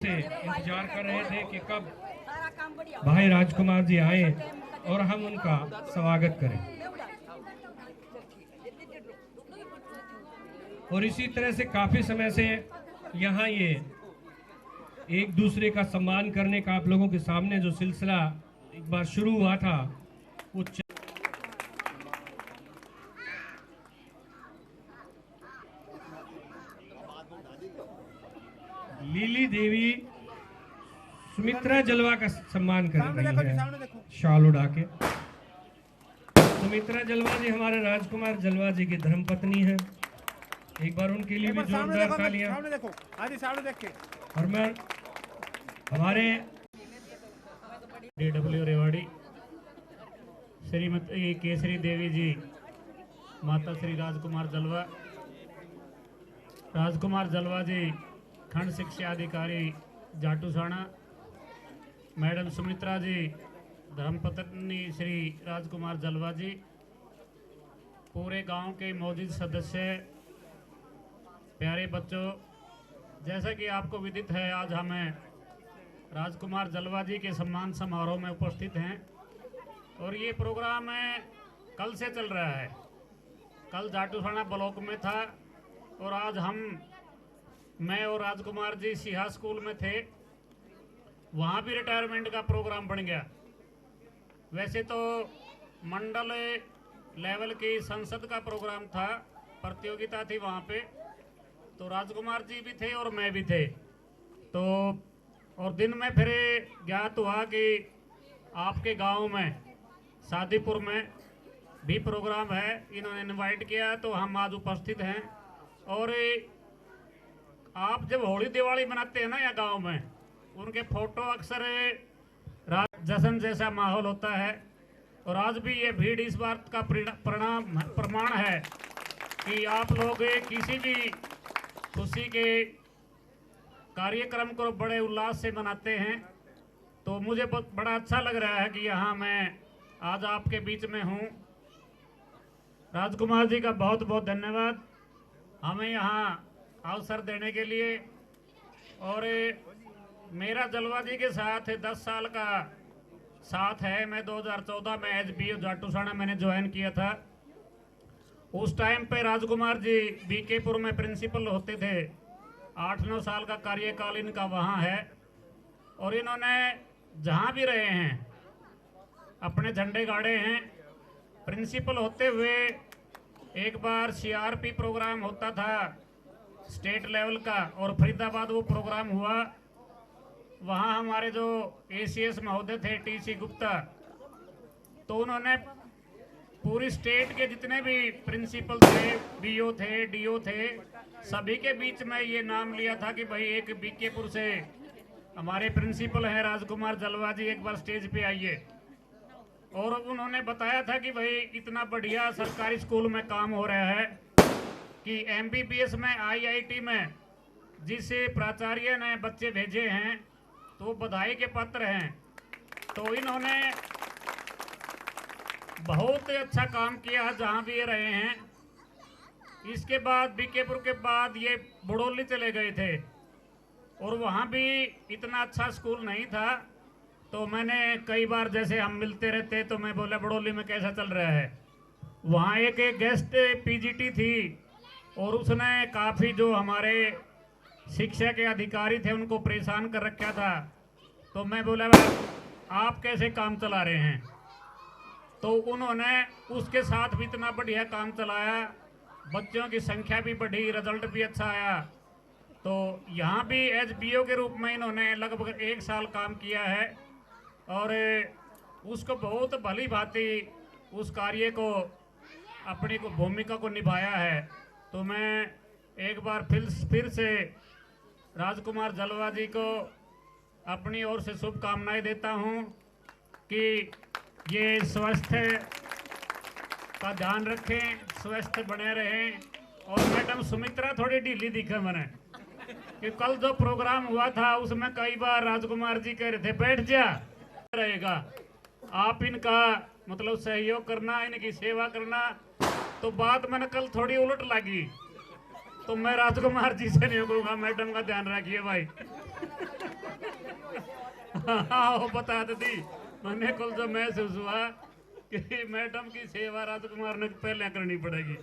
से इंतजार कर रहे थे कि कब भाई राजकुमार जी आए और हम उनका स्वागत करें, और इसी तरह से काफी समय से यहाँ ये एक दूसरे का सम्मान करने का आप लोगों के सामने जो सिलसिला एक बार शुरू हुआ था वो लीली देवी सुमित्रा जलवा का सम्मान कर रही है शाल उड़ा के। सुमित्रा जलवा जी हमारे राजकुमार जलवा जी की धर्मपत्नी है, एक बार उनके लिए भी जोरदार तालियां। सामने देखो, आदि सामने देख के। और मैं हमारे DW रेवाड़ी श्रीमती केसरी देवी जी माता श्री राजकुमार जलवा जी खंड शिक्षा अधिकारी जाटूसाना, मैडम सुमित्रा जी धर्मपत्नी श्री राजकुमार जलवा जी, पूरे गांव के मौजूद सदस्य, प्यारे बच्चों, जैसा कि आपको विदित है आज हमें राजकुमार जलवा जी के सम्मान समारोह में उपस्थित हैं और ये प्रोग्राम कल से चल रहा है। कल जाटूसाना ब्लॉक में था और आज मैं और राजकुमार जी सिहा स्कूल में थे, वहाँ भी रिटायरमेंट का प्रोग्राम बन गया। वैसे तो मंडल लेवल की संसद का प्रोग्राम था, प्रतियोगिता थी वहाँ पे, तो राजकुमार जी भी थे और मैं भी थे। तो और दिन में फिर ज्ञात हुआ कि आपके गांव में सादीपुर में भी प्रोग्राम है, इन्होंने इनवाइट किया तो हम आज उपस्थित हैं। और आप जब होली दिवाली मनाते हैं ना या गांव में, उनके फोटो अक्सर जश्न जैसा माहौल होता है और आज भी ये भीड़ इस बात का प्रमाण है कि आप लोग किसी भी खुशी के कार्यक्रम को बड़े उल्लास से मनाते हैं। तो मुझे बड़ा अच्छा लग रहा है कि यहाँ मैं आज आपके बीच में हूँ। राजकुमार जी का बहुत बहुत धन्यवाद हमें यहाँ अवसर देने के लिए। और मेरा जलवा जी के साथ 10 साल का साथ है। मैं 2014 में एसबीओ जाटूसाना मैंने ज्वाइन किया था उस टाइम पे राजकुमार जी बीकेपुर में प्रिंसिपल होते थे। 8-9 साल का कार्यकाल इनका वहाँ है और इन्होंने जहाँ भी रहे हैं अपने झंडे गाड़े हैं। प्रिंसिपल होते हुए एक बार सीआरपी प्रोग्राम होता था स्टेट लेवल का और फरीदाबाद वो प्रोग्राम हुआ। वहाँ हमारे जो एसीएस महोदय थे टीसी गुप्ता, तो उन्होंने पूरी स्टेट के जितने भी प्रिंसिपल थे, बीओ थे, डीओ थे, सभी के बीच में ये नाम लिया था कि भाई एक बीकेपुर से हमारे प्रिंसिपल हैं राजकुमार जलवा जी, एक बार स्टेज पे आइए। और उन्होंने बताया था कि भाई इतना बढ़िया सरकारी स्कूल में काम हो रहा है कि एमबीबीएस में आईआईटी में जिस प्राचार्य ने बच्चे भेजे हैं तो बधाई के पात्र हैं। तो इन्होंने बहुत अच्छा काम किया जहाँ भी ये रहे हैं। इसके बाद बीकेपुर के बाद ये बड़ौली चले गए थे और वहाँ भी इतना अच्छा स्कूल नहीं था। तो मैंने कई बार जैसे हम मिलते रहते तो मैं बोला बड़ौली में कैसा चल रहा है। वहाँ एक गेस्ट पीजीटी थी और उसने काफ़ी जो हमारे शिक्षा के अधिकारी थे उनको परेशान कर रखा था। तो मैं बोला आप कैसे काम चला रहे हैं, तो उन्होंने उसके साथ भी इतना बढ़िया काम चलाया, बच्चों की संख्या भी बढ़ी, रिजल्ट भी अच्छा आया। तो यहाँ भी एज बीओ के रूप में इन्होंने लगभग 1 साल काम किया है और उसको बहुत भली भांति उस कार्य को अपनी को भूमिका को निभाया है। तो मैं एक बार फिर से राजकुमार जलवा जी को अपनी ओर से शुभकामनाएं देता हूं कि ये स्वास्थ्य का ध्यान रखें, स्वस्थ बने रहें। और मैडम सुमित्रा थोड़ी ढीली दिखे मैंने कि कल जो प्रोग्राम हुआ था उसमें कई बार राजकुमार जी कह रहे थे बैठ जा रहेगा, आप इनका मतलब सहयोग करना, इनकी सेवा करना। तो बात मैंने कल थोड़ी उलट लगी, तो मैं राजकुमार जी से नहीं कहूँगा मैडम का ध्यान रखिए भाई। हाँ वो बता दी मैंने कल जो महसूस हुआ कि मैडम की सेवा राजकुमार ने पहले करनी पड़ेगी।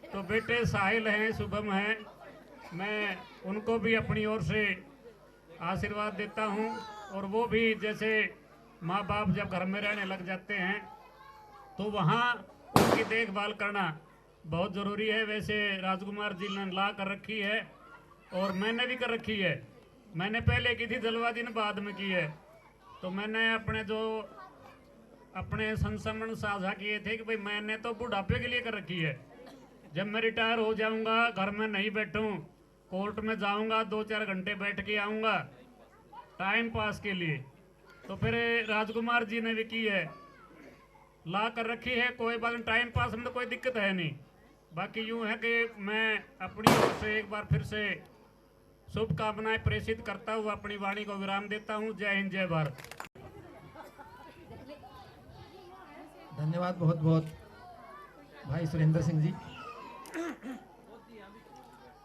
तो बेटे साहिल हैं, शुभम हैं, मैं उनको भी अपनी ओर से आशीर्वाद देता हूं। और वो भी जैसे माँ बाप जब घर में रहने लग जाते हैं तो वहाँ उनकी देखभाल करना बहुत ज़रूरी है। वैसे राजकुमार जी ने ला कर रखी है और मैंने भी कर रखी है। मैंने पहले की थी, जलवा जी ने बाद में की है। तो मैंने अपने संस्मरण साझा किए थे कि भाई मैंने तो बुढ़ापे के लिए कर रखी है। जब मैं रिटायर हो जाऊंगा, घर में नहीं बैठूं, कोर्ट में जाऊंगा, 2-4 घंटे बैठ के आऊंगा टाइम पास के लिए। तो फिर राजकुमार जी ने भी की है, ला कर रखी है। कोई बात नहीं, टाइम पास में तो कोई दिक्कत है नहीं। बाकी यूं है कि मैं अपनी ओर से एक बार फिर से शुभकामनाएं प्रेषित करता हुआ अपनी वाणी को विराम देता हूं। जय हिंद, जय भारत। धन्यवाद बहुत बहुत भाई सुरेंद्र सिंह जी।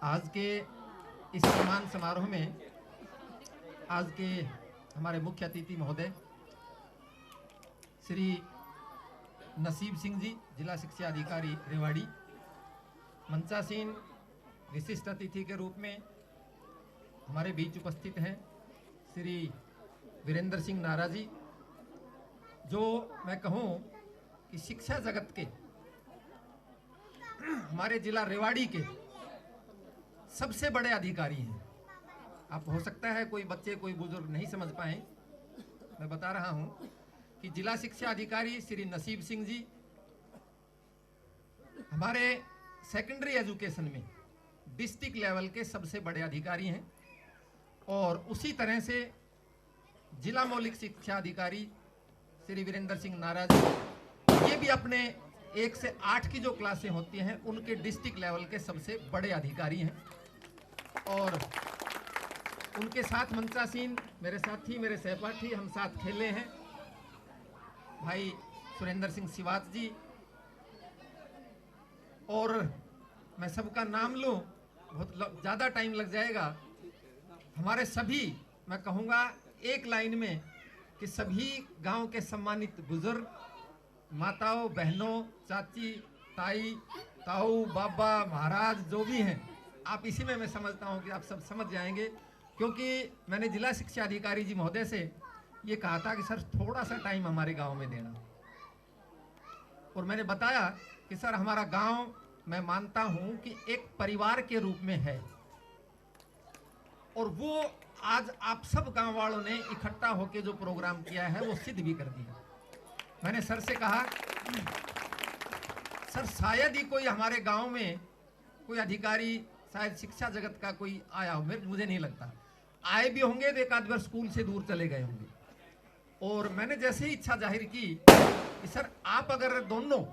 आज के इस सम्मान समारोह में आज के हमारे मुख्य अतिथि महोदय श्री नसीब सिंह जी, जिला शिक्षा अधिकारी रेवाड़ी, मंचासीन विशिष्ट अतिथि के रूप में हमारे बीच उपस्थित हैं श्री वीरेंद्र सिंह नारा जी, जो मैं कहूँ कि शिक्षा जगत के हमारे जिला रेवाड़ी के सबसे बड़े अधिकारी हैं। आप हो सकता है कोई बच्चे कोई बुजुर्ग नहीं समझ पाए, मैं बता रहा हूं कि जिला शिक्षा अधिकारी श्री नसीब सिंह जी हमारे सेकेंडरी एजुकेशन में डिस्ट्रिक्ट लेवल के सबसे बड़े अधिकारी हैं। और उसी तरह से जिला मौलिक शिक्षा अधिकारी श्री वीरेंद्र सिंह नारा जी, ये भी अपने 1 से 8 की जो क्लासें होती हैं उनके डिस्ट्रिक्ट लेवल के सबसे बड़े अधिकारी हैं। और उनके साथ मंचासीन मेरे साथी, मेरे सहपाठी, हम साथ खेले हैं भाई सुरेंद्र सिंह सिवात जी। और मैं सबका नाम लूं बहुत ज़्यादा टाइम लग जाएगा। हमारे सभी, मैं कहूँगा एक लाइन में कि सभी गांव के सम्मानित बुजुर्ग, माताओं, बहनों, चाची, ताई, ताऊ, बाबा, महाराज जो भी हैं, आप इसी में मैं समझता हूं कि आप सब समझ जाएंगे, क्योंकि मैंने जिला शिक्षा अधिकारी जी महोदय से ये कहा था कि सर थोड़ा सा टाइम हमारे गांव में देना, और मैंने बताया कि सर हमारा गांव मैं मानता हूं कि एक परिवार के रूप में है, और वो आज आप सब गांव वालों ने इकट्ठा होकर जो प्रोग्राम किया है वो सिद्ध भी कर दिया। मैंने सर से कहा, सर शायद ही कोई हमारे गांव में कोई अधिकारी, शायद शिक्षा जगत का कोई आया हो, मुझे नहीं लगता। आए भी होंगे तो एक आध बार स्कूल से दूर चले गए होंगे। और मैंने जैसे ही इच्छा जाहिर की कि सर आप अगर दोनों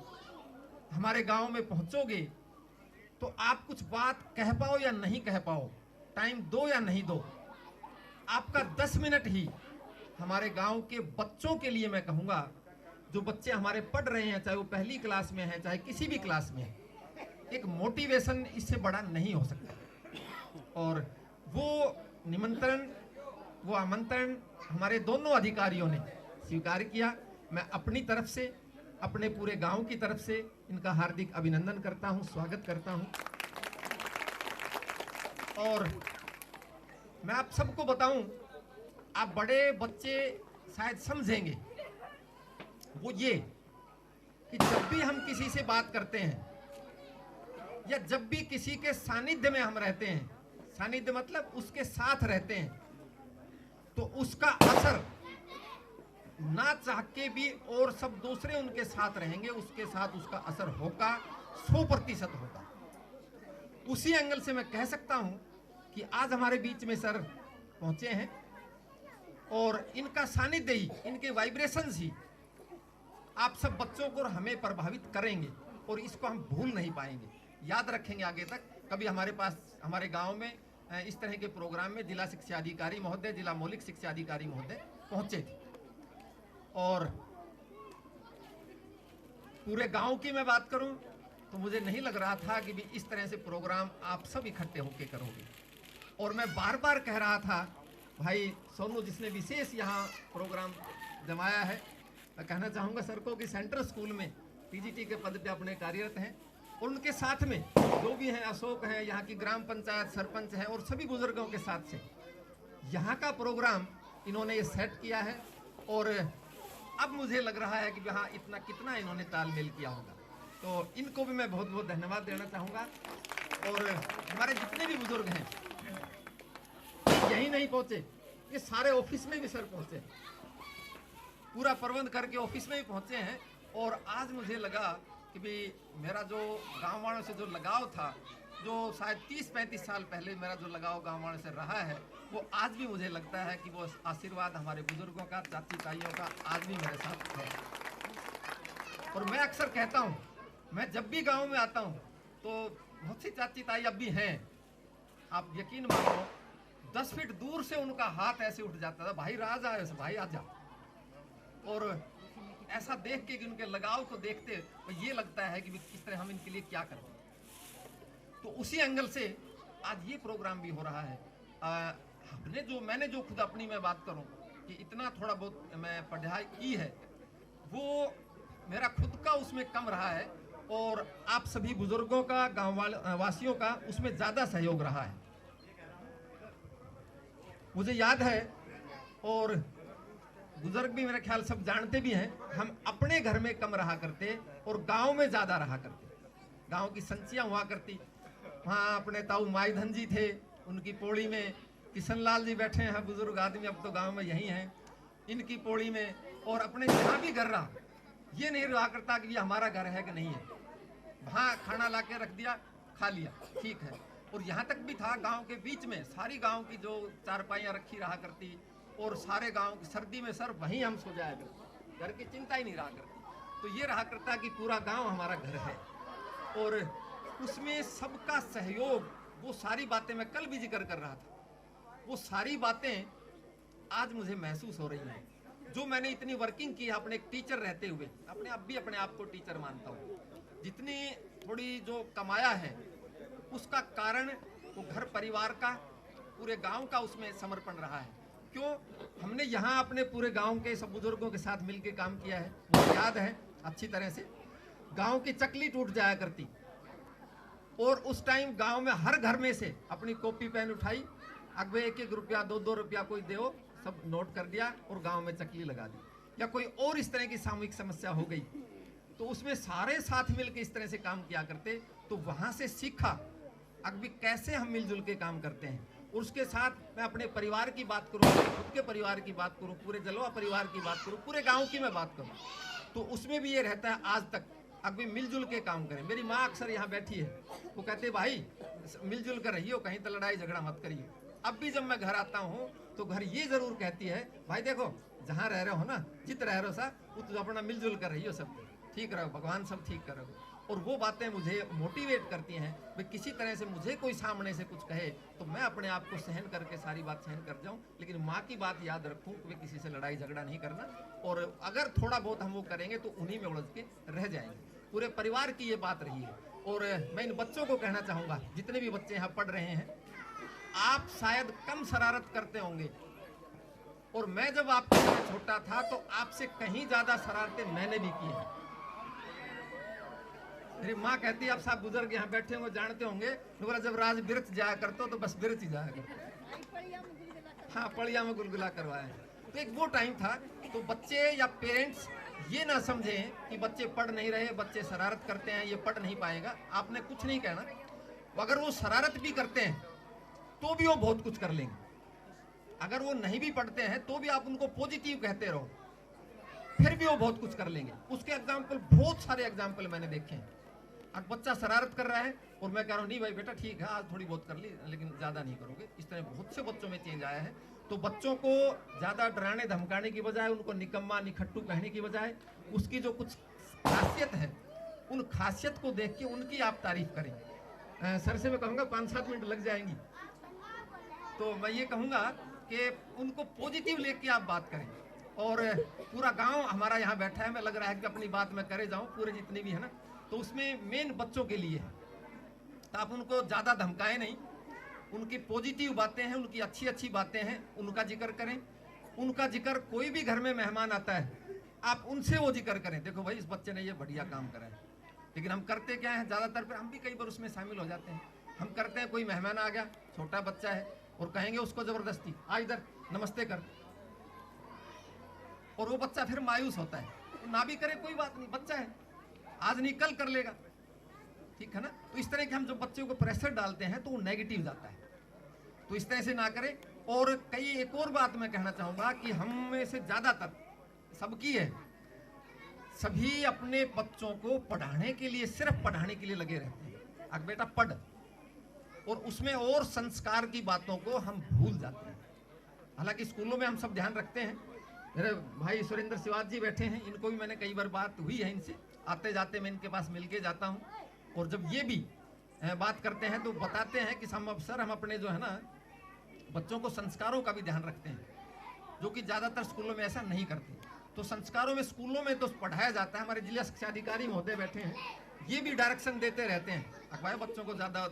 हमारे गांव में पहुंचोगे तो आप कुछ बात कह पाओ या नहीं कह पाओ, टाइम दो या नहीं दो, आपका 10 मिनट ही हमारे गांव के बच्चों के लिए मैं कहूंगा, जो बच्चे हमारे पढ़ रहे हैं, चाहे वो पहली क्लास में है चाहे किसी भी क्लास में है, एक मोटिवेशन इससे बड़ा नहीं हो सकता। और वो निमंत्रण, वो आमंत्रण हमारे दोनों अधिकारियों ने स्वीकार किया। मैं अपनी तरफ से, अपने पूरे गांव की तरफ से इनका हार्दिक अभिनंदन करता हूं, स्वागत करता हूं। और मैं आप सबको बताऊं, आप बड़े बच्चे शायद समझेंगे वो ये कि जब भी हम किसी से बात करते हैं या जब भी किसी के सानिध्य में हम रहते हैं, सानिध्य मतलब उसके साथ रहते हैं, तो उसका असर ना चाह के भी और सब दूसरे उनके साथ रहेंगे, उसके साथ उसका असर होगा, 100% होगा। उसी एंगल से मैं कह सकता हूं कि आज हमारे बीच में सर पहुंचे हैं और इनका सानिध्य ही, इनके वाइब्रेशंस ही आप सब बच्चों को और हमें प्रभावित करेंगे, और इसको हम भूल नहीं पाएंगे, याद रखेंगे आगे तक। कभी हमारे पास, हमारे गांव में इस तरह के प्रोग्राम में जिला शिक्षा अधिकारी महोदय, जिला मौलिक शिक्षा अधिकारी महोदय पहुंचे थे, और पूरे गांव की मैं बात करूं तो मुझे नहीं लग रहा था कि भी इस तरह से प्रोग्राम आप सब इकट्ठे होकर करोगे। और मैं बार बार कह रहा था, भाई सोनू जिसने विशेष यहाँ प्रोग्राम जमाया है, मैं कहना चाहूँगा सर को कि सेंट्रल स्कूल में पीजीटी के पद पे अपने कार्यरत हैं, और उनके साथ में जो भी हैं, अशोक हैं, यहाँ की ग्राम पंचायत सरपंच हैं, और सभी बुजुर्गों के साथ से यहाँ का प्रोग्राम इन्होंने ये सेट किया है। और अब मुझे लग रहा है कि हाँ इतना कितना इन्होंने तालमेल किया होगा, तो इनको भी मैं बहुत बहुत धन्यवाद देना चाहूँगा। और हमारे जितने भी बुजुर्ग हैं यही नहीं पहुँचे, ये सारे ऑफिस में भी सर पहुँचे, पूरा प्रबंध करके ऑफिस में भी पहुँचे हैं। और आज मुझे लगा कि भी मेरा जो गाँव वालों से जो लगाव था, जो शायद 30-35 साल पहले मेरा जो लगाव गाँव वालों से रहा है, वो आज भी मुझे लगता है कि वो आशीर्वाद हमारे बुजुर्गों का, चाची ताइयों का आज भी मेरे साथ है। और मैं अक्सर कहता हूँ, मैं जब भी गांव में आता हूँ तो बहुत सी चाची ताई अब भी हैं, आप यकीन मानो 10 फीट दूर से उनका हाथ ऐसे उठ जाता था, भाई राज आए, भाई आजा। और ऐसा देख के कि उनके लगाव को देखते तो ये लगता है कि किस तरह हम इनके लिए क्या करते हैं। तो उसी एंगल से आज ये प्रोग्राम भी हो रहा है। मैंने जो खुद अपनी मैं बात करूं कि इतना थोड़ा बहुत मैं पढ़ाई की है, वो मेरा खुद का उसमें कम रहा है, और आप सभी बुजुर्गों का, गांव वासियों का उसमें ज्यादा सहयोग रहा है। मुझे याद है, और बुजुर्ग भी मेरे ख्याल सब जानते भी हैं, हम अपने घर में कम रहा करते और गांव में ज्यादा रहा करते। गांव की संचियां हुआ करती, वहाँ अपने ताऊ माईधन जी थे, उनकी पौड़ी में किशनलाल जी बैठे हैं, बुजुर्ग आदमी अब तो गांव में यही हैं, इनकी पौड़ी में। और अपने जहाँ भी घर रहा, ये नहीं रहा करता कि ये हमारा घर है कि नहीं है, वहाँ खाना ला के रख दिया, खा लिया, ठीक है। और यहाँ तक भी था, गांव के बीच में सारी गांव की जो चारपाइयाँ रखी रहा करती, और सारे गांव की सर्दी में सर वहीं हम सो जाया करते, घर की चिंता ही नहीं रहा करती। तो ये रहा करता कि पूरा गांव हमारा घर है, और उसमें सबका सहयोग, वो सारी बातें मैं कल भी जिक्र कर रहा था, वो सारी बातें आज मुझे महसूस हो रही हैं। जो मैंने इतनी वर्किंग की है अपने एक टीचर रहते हुए, अपने अब भी अपने आप को टीचर मानता हूँ, जितनी थोड़ी जो कमाया है उसका कारण वो घर परिवार का, पूरे गांव का उसमें समर्पण रहा है। क्यों? हमने यहाँ अपने पूरे गांव के सब बुजुर्गों के साथ मिलकर काम किया है, मुझे याद है अच्छी तरह से। गांव की चकली टूट जाया करती, और उस टाइम गांव में हर घर में से अपनी कॉपी पेन उठाई, अगवे 1-1 रुपया 2-2 रुपया कोई दो, सब नोट कर दिया और गांव में चकली लगा दी। या कोई और इस तरह की सामूहिक समस्या हो गई तो उसमें सारे साथ मिलकर इस तरह से काम किया करते। तो वहां से सीखा अगवी कैसे हम मिलजुल के काम करते हैं। और उसके साथ मैं अपने परिवार की बात करूं, खुद के परिवार की बात करूं, पूरे जलवा परिवार की बात करूं, पूरे गांव की मैं बात करूं, तो उसमें भी ये रहता है आज तक अगवी मिलजुल के काम करें। मेरी माँ अक्सर यहाँ बैठी है, वो कहते भाई मिलजुल कर रहियो, कहीं तो लड़ाई झगड़ा मत करिए। अब भी जब मैं घर आता हूँ तो घर ये जरूर कहती है भाई देखो जहाँ रह रहे हो ना, जित रह रहे हो सा तो अपना मिलजुल कर रहियो, सब ठीक रहो, भगवान सब ठीक करो। और वो बातें मुझे मोटिवेट करती हैं। भाई किसी तरह से मुझे कोई सामने से कुछ कहे तो मैं अपने आप को सहन करके सारी बात सहन कर जाऊं, लेकिन माँ की बात याद रखूं कि किसी से लड़ाई झगड़ा नहीं करना। और अगर थोड़ा बहुत हम वो करेंगे तो उन्हीं में उलझ के रह जाएंगे। पूरे परिवार की ये बात रही है। और मैं इन बच्चों को कहना चाहूँगा, जितने भी बच्चे यहाँ पढ़ रहे हैं, आप शायद कम शरारत करते होंगे, और मैं जब आपके समय छोटा था तो आपसे कहीं ज्यादा शरारतें मैंने भी की हैं। मेरी माँ कहती है आप साहब बुजुर्ग यहाँ बैठे होंगे जानते होंगे, बोला जब राज बिरच जाया करते हो तो बस बिरच ही जाया करते। हाँ, पड़िया में गुलगुला करवाया। तो एक वो टाइम था। तो बच्चे या पेरेंट्स ये ना समझें कि बच्चे पढ़ नहीं रहे, बच्चे शरारत करते हैं, ये पढ़ नहीं पाएगा। आपने कुछ नहीं कहना, अगर वो शरारत भी करते हैं तो भी वो बहुत कुछ कर लेंगे। अगर वो नहीं भी पढ़ते हैं तो भी आप उनको पॉजिटिव कहते रहो, फिर भी वो बहुत कुछ कर लेंगे। उसके एग्जाम्पल, बहुत सारे एग्जाम्पल मैंने देखे हैं। अब बच्चा शरारत कर रहा है और मैं कह रहा हूँ नहीं भाई बेटा ठीक है आज थोड़ी बहुत कर ली लेकिन ज्यादा नहीं करोगे। इस तरह बहुत से बच्चों में चेंज आया है। तो बच्चों को ज्यादा डराने धमकाने की बजाय, उनको निकम्मा निखट्टू कहने की बजाय, उसकी जो कुछ खासियत है उन खासियत को देख के उनकी आप तारीफ करें। सर से मैं कहूँगा 5-7 मिनट लग जाएंगी, तो मैं ये कहूँगा कि उनको पॉजिटिव लेके आप बात करें। और पूरा गांव हमारा यहाँ बैठा है, मैं लग रहा है कि अपनी बात मैं करे जाऊँ, पूरे जितने भी है ना, तो उसमें मेन बच्चों के लिए है। तो आप उनको ज़्यादा धमकाएं नहीं, उनकी पॉजिटिव बातें हैं, उनकी अच्छी अच्छी बातें हैं, उनका जिक्र करें। उनका जिक्र, कोई भी घर में मेहमान आता है आप उनसे वो जिक्र करें, देखो भाई इस बच्चे ने ये बढ़िया काम करा है। लेकिन हम करते क्या है, ज़्यादातर पर हम भी कई बार उसमें शामिल हो जाते हैं। हम करते हैं, कोई मेहमान आ गया, छोटा बच्चा है, और कहेंगे उसको जबरदस्ती आ इधर नमस्ते कर, और वो बच्चा फिर मायूस होता है। तो ना भी करे कोई बात नहीं, बच्चा है, आज नहीं कल कर लेगा, ठीक है ना। तो इस तरह के हम जो बच्चों को प्रेशर डालते हैं तो वो नेगेटिव जाता है, तो इस तरह से ना करें। और कई एक और बात मैं कहना चाहूँगा कि हम में से ज़्यादातर सबकी है, सभी अपने बच्चों को पढ़ाने के लिए, सिर्फ पढ़ाने के लिए लगे रहते हैं। अब बेटा पढ़, और उसमें और संस्कार की बातों को हम भूल जाते हैं। हालांकि स्कूलों में हम सब ध्यान रखते हैं। मेरे भाई सुरेंद्र शिवाज जी बैठे हैं, इनको भी मैंने कई बार बात हुई है इनसे, आते जाते मैं इनके पास मिलके जाता हूँ। और जब ये भी बात करते हैं तो बताते हैं कि हम अवसर हम अपने जो है ना बच्चों को संस्कारों का भी ध्यान रखते हैं, जो कि ज़्यादातर स्कूलों में ऐसा नहीं करते। तो संस्कारों में स्कूलों में तो पढ़ाया जाता है। हमारे जिला शिक्षा अधिकारी महोदय बैठे हैं, ये भी डायरेक्शन देते रहते हैं, अखबार बच्चों को ज़्यादा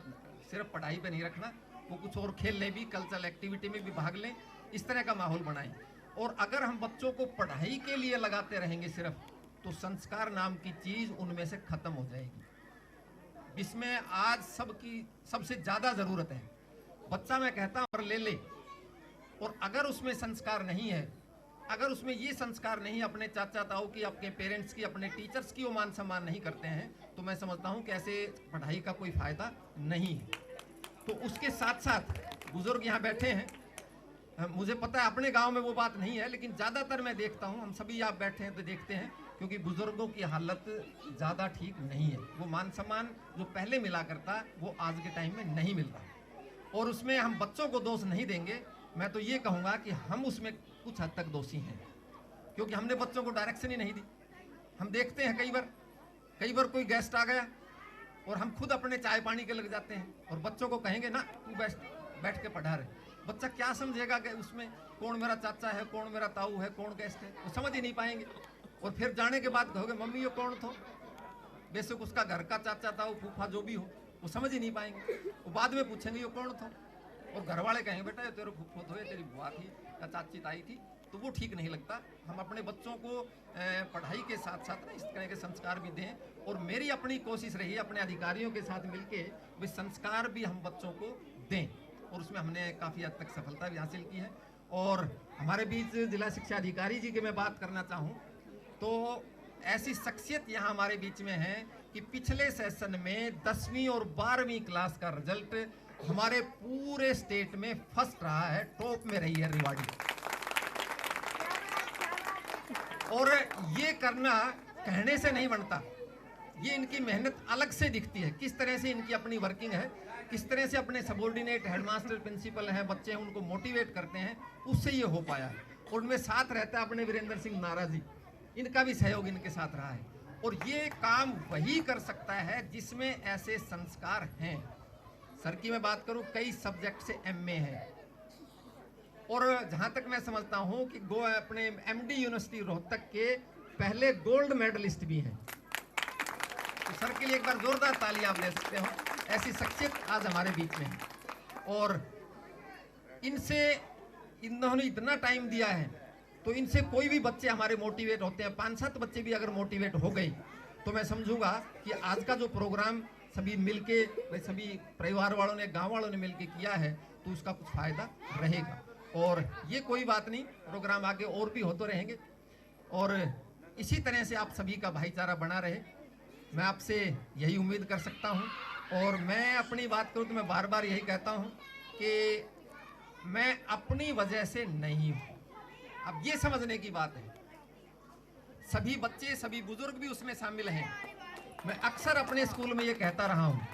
सिर्फ पढ़ाई पे नहीं रखना, वो कुछ और खेल लें भी, कल्चरल एक्टिविटी में भी भाग लें, इस तरह का माहौल बनाएं। और अगर हम बच्चों को पढ़ाई के लिए लगाते रहेंगे सिर्फ, तो संस्कार नाम की चीज़ उनमें से खत्म हो जाएगी। इसमें आज सबकी सबसे ज़्यादा ज़रूरत है। बच्चा मैं कहता हूँ और ले ले, और अगर उसमें संस्कार नहीं है, अगर उसमें ये संस्कार नहीं, अपने चाचा ताऊ की, अपने पेरेंट्स की, अपने टीचर्स की वो मान सम्मान नहीं करते हैं, तो मैं समझता हूँ कि ऐसे पढ़ाई का कोई फ़ायदा नहीं है। तो उसके साथ साथ बुजुर्ग यहाँ बैठे हैं, मुझे पता है अपने गांव में वो बात नहीं है, लेकिन ज़्यादातर मैं देखता हूँ, हम सभी आप बैठे हैं तो देखते हैं, क्योंकि बुजुर्गों की हालत ज़्यादा ठीक नहीं है। वो मान सम्मान जो पहले मिला करता वो आज के टाइम में नहीं मिल रहा। और उसमें हम बच्चों को दोष नहीं देंगे, मैं तो ये कहूँगा कि हम उसमें कुछ हद तक दोषी हैं, क्योंकि हमने बच्चों को डायरेक्शन ही नहीं दी। हम देखते हैं कई बार कोई गेस्ट आ गया और हम खुद अपने चाय पानी के लग जाते हैं, और बच्चों को कहेंगे ना तू बैठ के पढ़ा रहे। बच्चा क्या समझेगा कि उसमें कौन मेरा चाचा है, कौन मेरा ताऊ है, कौन गेस्ट है, वो समझ ही नहीं पाएंगे। और फिर जाने के बाद कहोगे मम्मी ये कौन था, बेशक उसका घर का चाचा ताऊ फूफा जो भी हो, वो समझ ही नहीं पाएंगे। वो बाद में पूछेंगे ये कौन था, और घर वाले कहेंगे बेटा ये तेरे फूफो तो, तेरी बुआ थी या चाची ताई थी, तो वो ठीक नहीं लगता। हम अपने बच्चों को पढ़ाई के साथ साथ इस तरह के संस्कार भी दें, और मेरी अपनी कोशिश रही है अपने अधिकारियों के साथ मिलके वे संस्कार भी हम बच्चों को दें, और उसमें हमने काफ़ी हद तक सफलता भी हासिल की है। और हमारे बीच जिला शिक्षा अधिकारी जी की मैं बात करना चाहूँ तो ऐसी शख्सियत यहाँ हमारे बीच में है कि पिछले सेशन में 10वीं और 12वीं क्लास का रिजल्ट हमारे पूरे स्टेट में फर्स्ट रहा है, टॉप में रही है रेवाड़ी। और ये करना कहने से नहीं बनता, ये इनकी मेहनत अलग से दिखती है। किस तरह से इनकी अपनी वर्किंग है, किस तरह से अपने सबॉर्डिनेट हेडमास्टर प्रिंसिपल हैं, बच्चे हैं, उनको मोटिवेट करते हैं, उससे ये हो पाया है। और उनमें साथ रहता है अपने वीरेंद्र सिंह नारा जी, इनका भी सहयोग इनके साथ रहा है। और ये काम वही कर सकता है जिसमें ऐसे संस्कार हैं। सर की मैं बात करूं, कई सब्जेक्ट से एमए है, और जहां तक मैं समझता हूं कि अपने एमडी यूनिवर्सिटी रोहतक के पहले गोल्ड मेडलिस्ट भी हैं। तो सर के लिए एक बार जोरदार ताली आप ले सकते हो। ऐसी शख्सियत आज हमारे बीच में है, और इन्होंने इतना टाइम दिया है, तो इनसे कोई भी बच्चे हमारे मोटिवेट होते हैं। 5-7 बच्चे भी अगर मोटिवेट हो गए तो मैं समझूंगा कि आज का जो प्रोग्राम सभी मिलके, सभी परिवार वालों ने, गांव वालों ने मिलके किया है, तो उसका कुछ फायदा रहेगा। और ये कोई बात नहीं, प्रोग्राम आगे और भी होते रहेंगे, और इसी तरह से आप सभी का भाईचारा बना रहे, मैं आपसे यही उम्मीद कर सकता हूँ। और मैं अपनी बात करूँ तो मैं बार बार यही कहता हूँ कि मैं अपनी वजह से नहीं हूँ। अब ये समझने की बात है, सभी बच्चे, सभी बुजुर्ग भी उसमें शामिल हैं। मैं अक्सर अपने स्कूल में ये कहता रहा हूँ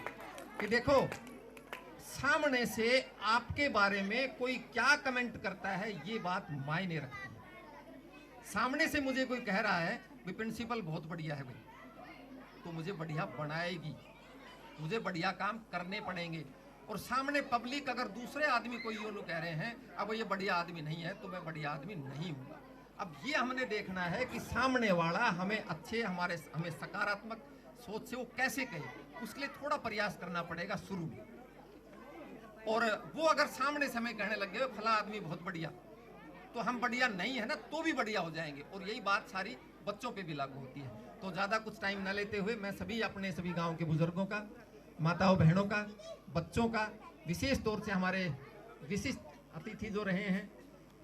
कि देखो, सामने से आपके बारे में कोई क्या कमेंट करता है ये बात मायने रखती है। सामने से मुझे कोई कह रहा है भाई प्रिंसिपल बहुत बढ़िया है भाई, तो मुझे बढ़िया बनाएगी, मुझे बढ़िया काम करने पड़ेंगे। और सामने पब्लिक अगर दूसरे आदमी को यूं कह रहे हैं अब ये बढ़िया आदमी नहीं है, तो मैं बढ़िया आदमी नहीं हूँ। अब ये हमने देखना है कि सामने वाला हमें हमें सकारात्मक सोच से वो कैसे कहे, उसके लिए थोड़ा प्रयास करना पड़ेगा शुरू में। और वो अगर सामने से हमें कहने लग गए फला आदमी बहुत बढ़िया, तो हम बढ़िया नहीं है ना, तो भी बढ़िया हो जाएंगे। और यही बात सारी बच्चों पे भी लागू होती है। तो ज़्यादा कुछ टाइम न लेते हुए मैं सभी गांव के बुजुर्गों का, माताओं बहनों का, बच्चों का, विशेष तौर से हमारे विशिष्ट अतिथि जो रहे हैं,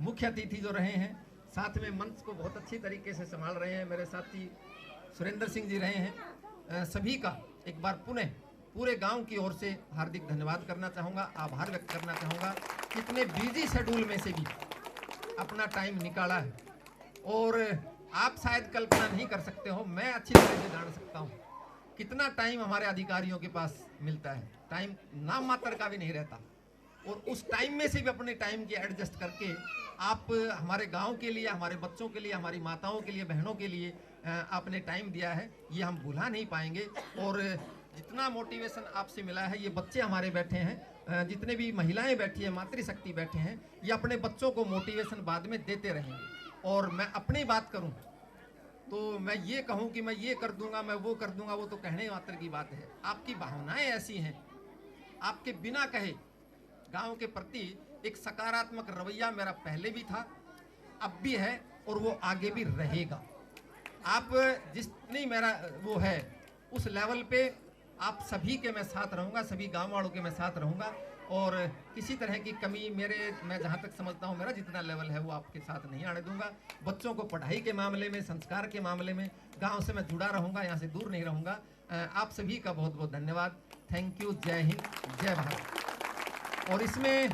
मुख्य अतिथि जो रहे हैं, साथ में मंच को बहुत अच्छी तरीके से संभाल रहे हैं मेरे साथी सुरेंद्र सिंह जी रहे हैं, सभी का एक बार पुनः पूरे गांव की ओर से हार्दिक धन्यवाद करना चाहूँगा, आभार व्यक्त करना चाहूँगा। कितने बिजी शेड्यूल में से भी अपना टाइम निकाला है, और आप शायद कल्पना नहीं कर सकते हो, मैं अच्छी तरह से जान सकता हूँ कितना टाइम हमारे अधिकारियों के पास मिलता है। टाइम नाम मात्र का भी नहीं रहता, और उस टाइम में से भी अपने टाइम के एडजस्ट करके आप हमारे गांव के लिए, हमारे बच्चों के लिए, हमारी माताओं के लिए, बहनों के लिए आपने टाइम दिया है, ये हम भुला नहीं पाएंगे। और जितना मोटिवेशन आपसे मिला है, ये बच्चे हमारे बैठे हैं, जितने भी महिलाएं बैठी हैं, मातृशक्ति बैठे हैं, ये अपने बच्चों को मोटिवेशन बाद में देते रहेंगे। और मैं अपनी बात करूं तो मैं ये कहूं कि मैं ये कर दूंगा, मैं वो कर दूंगा, वो तो कहने मात्र की बात है। आपकी भावनाएं ऐसी हैं, आपके बिना कहे गांव के प्रति एक सकारात्मक रवैया मेरा पहले भी था, अब भी है, और वो आगे भी रहेगा। आप जितनी मेरा वो है उस लेवल पे आप सभी के मैं साथ रहूँगा, सभी गांव वालों के मैं साथ रहूँगा, और किसी तरह की कमी मैं जहाँ तक समझता हूँ मेरा जितना लेवल है वो आपके साथ नहीं आने दूंगा। बच्चों को पढ़ाई के मामले में, संस्कार के मामले में गांव से मैं जुड़ा रहूँगा, यहाँ से दूर नहीं रहूँगा। आप सभी का बहुत बहुत धन्यवाद। Thank you. जय हिंद, जय भारत। और इसमें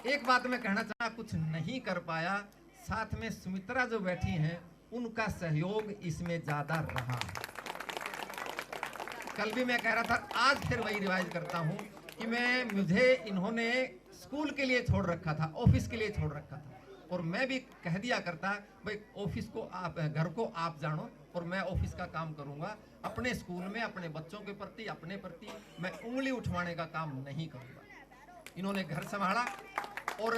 एक बात मैं कहना चाहा, कुछ नहीं कर पाया, साथ में सुमित्रा जो बैठी हैं उनका सहयोग इसमें ज़्यादा रहा। कल भी मैं कह रहा था, आज फिर वही रिवाइज करता हूँ कि मुझे इन्होंने स्कूल के लिए छोड़ रखा था, ऑफिस के लिए छोड़ रखा था, और मैं भी कह दिया करता भाई ऑफिस को आप, घर को आप जानो, और मैं ऑफिस का काम करूँगा। अपने स्कूल में अपने बच्चों के प्रति, अपने प्रति मैं उंगली उठवाने का काम नहीं करूँगा। इन्होंने घर संभाला, और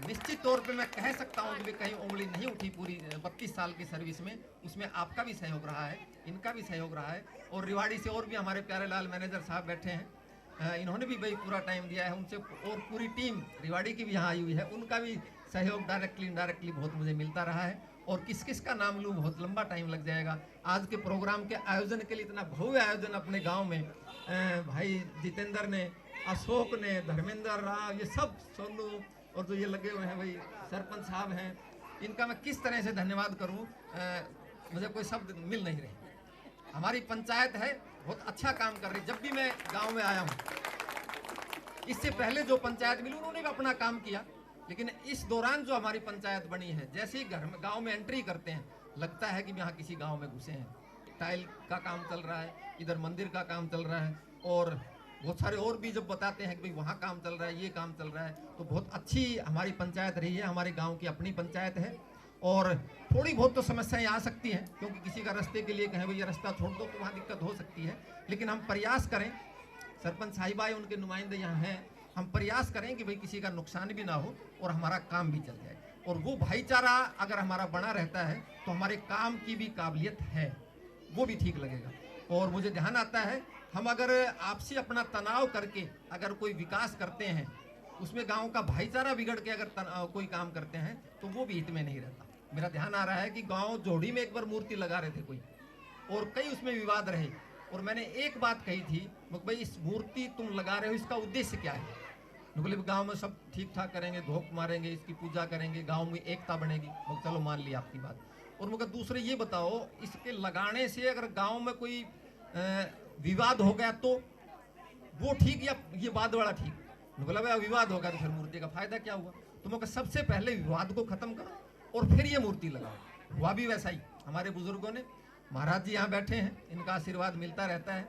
निश्चित तौर पे मैं कह सकता हूँ कि कहीं उंगली नहीं उठी पूरी 32 साल की सर्विस में। उसमें आपका भी सहयोग रहा है, इनका भी सहयोग रहा है। और रिवाड़ी से और भी हमारे प्यारे लाल मैनेजर साहब बैठे हैं, इन्होंने भी भाई पूरा टाइम दिया है। उनसे और पूरी टीम रिवाड़ी की भी यहाँ आई हुई है, उनका भी सहयोग डायरेक्टली इनडायरेक्टली बहुत मुझे मिलता रहा है। और किस किस का नाम लूँ, बहुत लंबा टाइम लग जाएगा। आज के प्रोग्राम के आयोजन के लिए इतना भव्य आयोजन अपने गांव में भाई जितेंद्र ने, अशोक ने, धर्मेंद्र राव, ये सब सोनू, और जो ये लगे हुए हैं भाई सरपंच साहब हैं, इनका मैं किस तरह से धन्यवाद करूं, मुझे कोई शब्द मिल नहीं रहे। हमारी पंचायत है, बहुत अच्छा काम कर रही। जब भी मैं गांव में आया हूं, इससे पहले जो पंचायत मिली उन्होंने भी अपना काम किया, लेकिन इस दौरान जो हमारी पंचायत बनी है, जैसे ही घर में गांव में एंट्री करते हैं लगता है कि यहाँ किसी गांव में घुसे हैं। टाइल का काम चल रहा है, इधर मंदिर का काम चल रहा है, और बहुत सारे और भी जब बताते हैं कि भाई वहाँ काम चल रहा है, ये काम चल रहा है, तो बहुत अच्छी हमारी पंचायत रही है। हमारे गांव की अपनी पंचायत है, और थोड़ी बहुत तो समस्याएं आ सकती हैं, क्योंकि किसी का रास्ते के लिए कहें भाई ये रास्ता छोड़ दो तो वहाँ दिक्कत हो सकती है, लेकिन हम प्रयास करें, सरपंच साहिबाई उनके नुमाइंदे यहाँ हैं, हम प्रयास करें कि भाई किसी का नुकसान भी ना हो और हमारा काम भी चल जाए। और वो भाईचारा अगर हमारा बना रहता है तो हमारे काम की भी काबिलियत है, वो भी ठीक लगेगा। और मुझे ध्यान आता है, हम अगर आपसी अपना तनाव करके अगर कोई विकास करते हैं, उसमें गांव का भाईचारा बिगड़ के अगर कोई काम करते हैं तो वो भी हित में नहीं रहता। मेरा ध्यान आ रहा है कि गांव जोड़ी में एक बार मूर्ति लगा रहे थे कोई, और कई उसमें विवाद रहे, और मैंने एक बात कही थी, भाई इस मूर्ति तुम लगा रहे हो, इसका उद्देश्य क्या है? बोले गांव में सब ठीक ठाक करेंगे, धूप मारेंगे, इसकी पूजा करेंगे, गांव में एकता बनेगी। चलो मान लिया आपकी बात। और मगर दूसरे ये बताओ, इसके लगाने से अगर गांव में कोई विवाद हो गया तो वो ठीक या ये बाद वाला ठीक? बोला भाई विवाद होगा तो फिर मूर्ति का फायदा क्या हुआ? तो मगर सबसे पहले विवाद को खत्म करो और फिर ये मूर्ति लगाओ। हुआ भी वैसा ही। हमारे बुजुर्गों ने, महाराज जी यहाँ बैठे हैं, इनका आशीर्वाद मिलता रहता है,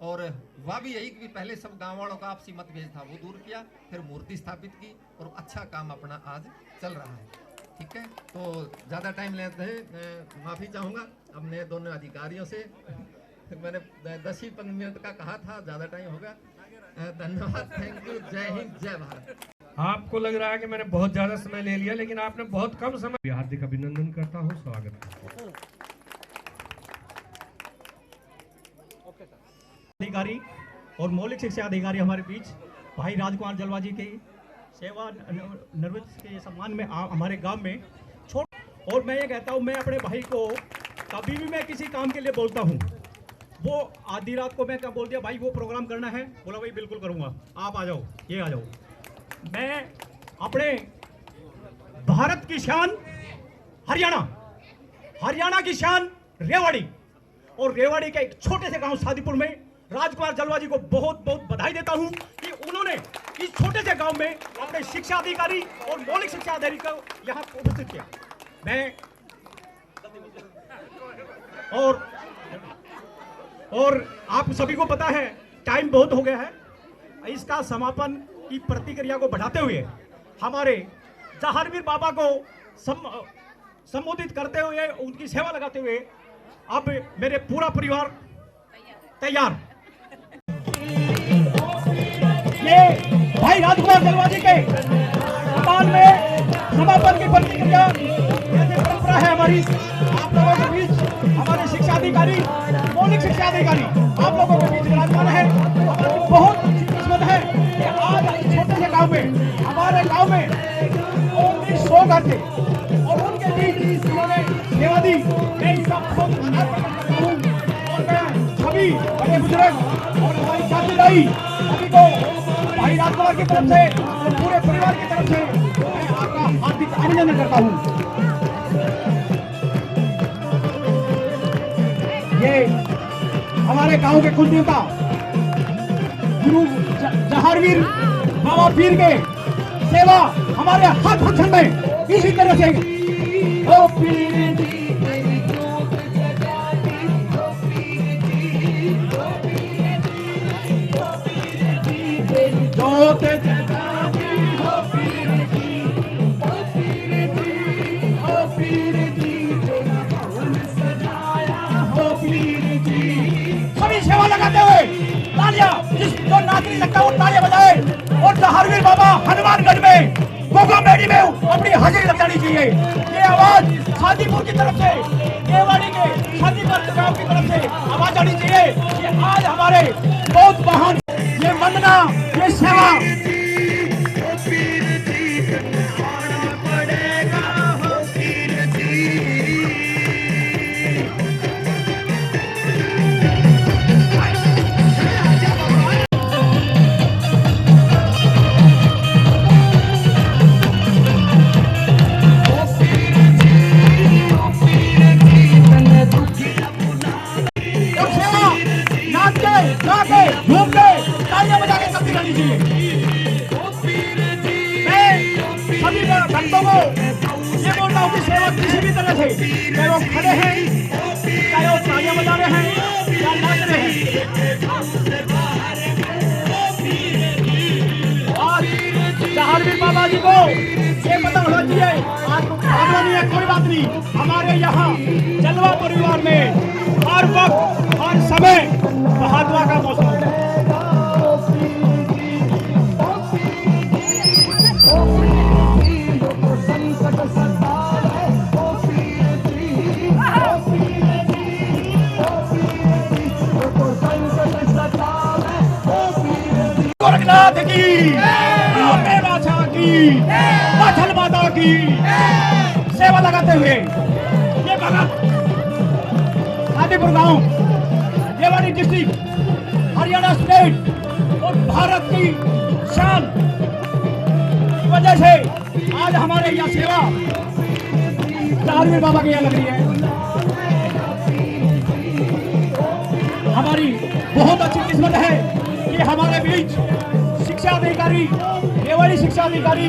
और वह भी यही कि पहले सब गाँव वालों का आपसी मतभेद था वो दूर किया, फिर मूर्ति स्थापित की, और अच्छा काम अपना आज चल रहा है। ठीक है, तो ज़्यादा टाइम लेते हैं, माफ़ी चाहूँगा अपने दोनों अधिकारियों से। मैंने 10 ही 15 मिनट का कहा था, ज़्यादा टाइम हो गया। धन्यवाद, थैंक यू, जय हिंद, जय भारत। आपको लग रहा है कि मैंने बहुत ज़्यादा समय ले लिया, लेकिन आपने बहुत कम समय। हार्दिक अभिनंदन करता हूँ, स्वागत। अधिकारी और मौलिक शिक्षा अधिकारी हमारे बीच भाई राजकुमार जलवा जी की सेवा निवृत्ति के सम्मान में हमारे गांव में छोड़। और मैं ये कहता हूँ, मैं अपने भाई को कभी भी मैं किसी काम के लिए बोलता हूँ, वो आधी रात को मैं क्या बोल दिया, भाई वो प्रोग्राम करना है, बोला भाई बिल्कुल करूँगा, आप आ जाओ, ये आ जाओ। मैं अपने भारत की शान हरियाणा की शान रेवाड़ी, और रेवाड़ी के एक छोटे से गांव सादीपुर में राजकुमार जलवा जी को बहुत बहुत बधाई देता हूं कि उन्होंने इस छोटे से गांव में अपने शिक्षा अधिकारी और मौलिक शिक्षा अधिकारी को यहां उपस्थित किया। मैं और आप सभी को पता है टाइम बहुत हो गया है, इसका समापन की प्रतिक्रिया को बढ़ाते हुए हमारे जहारवीर बाबा को संबोधित करते हुए, उनकी सेवा लगाते हुए अब मेरे पूरा परिवार तैयार। ये भाई राजकुमार जलवा जी के सम्मान में समापन की प्रतिक्रिया, जैसे परंपरा है हमारी, आप लोगों के बीच हमारे शिक्षा अधिकारी, मौलिक शिक्षा अधिकारी आप लोगों के बीच विराजमान है। हमारी बहुत अच्छी किस्मत है कि आज छोटे से गांव में, हमारे गांव में ओनली 100 घर थे और उनके बीच उन्होंने सेवा दी। मैं इनका बहुत आभार प्रकट करता हूँ, और मैं सभी बड़े बुजुर्ग और हमारी चाची दाई सभी को भाई राजकुमार की तरफ से और पूरे परिवार की तरफ से मैं आपका हार्दिक अभिनंदन करता हूँ। ये हमारे गांव के कुलदेवता गुरु जहारवीर बाबा पीर के सेवा हमारे हाथ हथन में इसी तरह से ओ पीर जोत सभी सेवा लगाते हुए तालियां, जो नाच नहीं सकता वो तालियां बजाए, और जहारवीर बाबा हनुमानगढ़ में गोगामेड़ी में अपनी हाजिरी लग जानी चाहिए। ये आवाज शादीपुर की तरफ से, केवाड़ी के शादीपुर गांव की तरफ से आवाज आनी चाहिए कि आज हमारे बहुत महान ये वंदना, ये सेवा कीजिए। मैं सभी भक्तों को ये बोलता हूँ कि सेवा किसी भी तरह से, चाहे वो खड़े हैं, चाहे वो तालियां बजा रहे हैं या नाच रहे हैं, आज जहांगीर बाबा जी को ये पता होना चाहिए, आज भागना नहीं है, कोई बात नहीं। हमारे यहाँ जलवा परिवार में हर वक्त हर समय बहादुआ का मौसम है। गोरखनाथ की, अम्बे माता की, माछल माता की सेवा लगाते हुए ये भगत हाजीपुर गांव, रेवाड़ी डिस्ट्रिक्ट, हरियाणा स्टेट और भारत की शान की वजह से आज हमारे यहाँ सेवा जहांगीर बाबा के यहाँ लग रही है। हमारी बहुत अच्छी किस्मत है कि हमारे बीच शिक्षा अधिकारी, रेवाड़ी शिक्षा अधिकारी,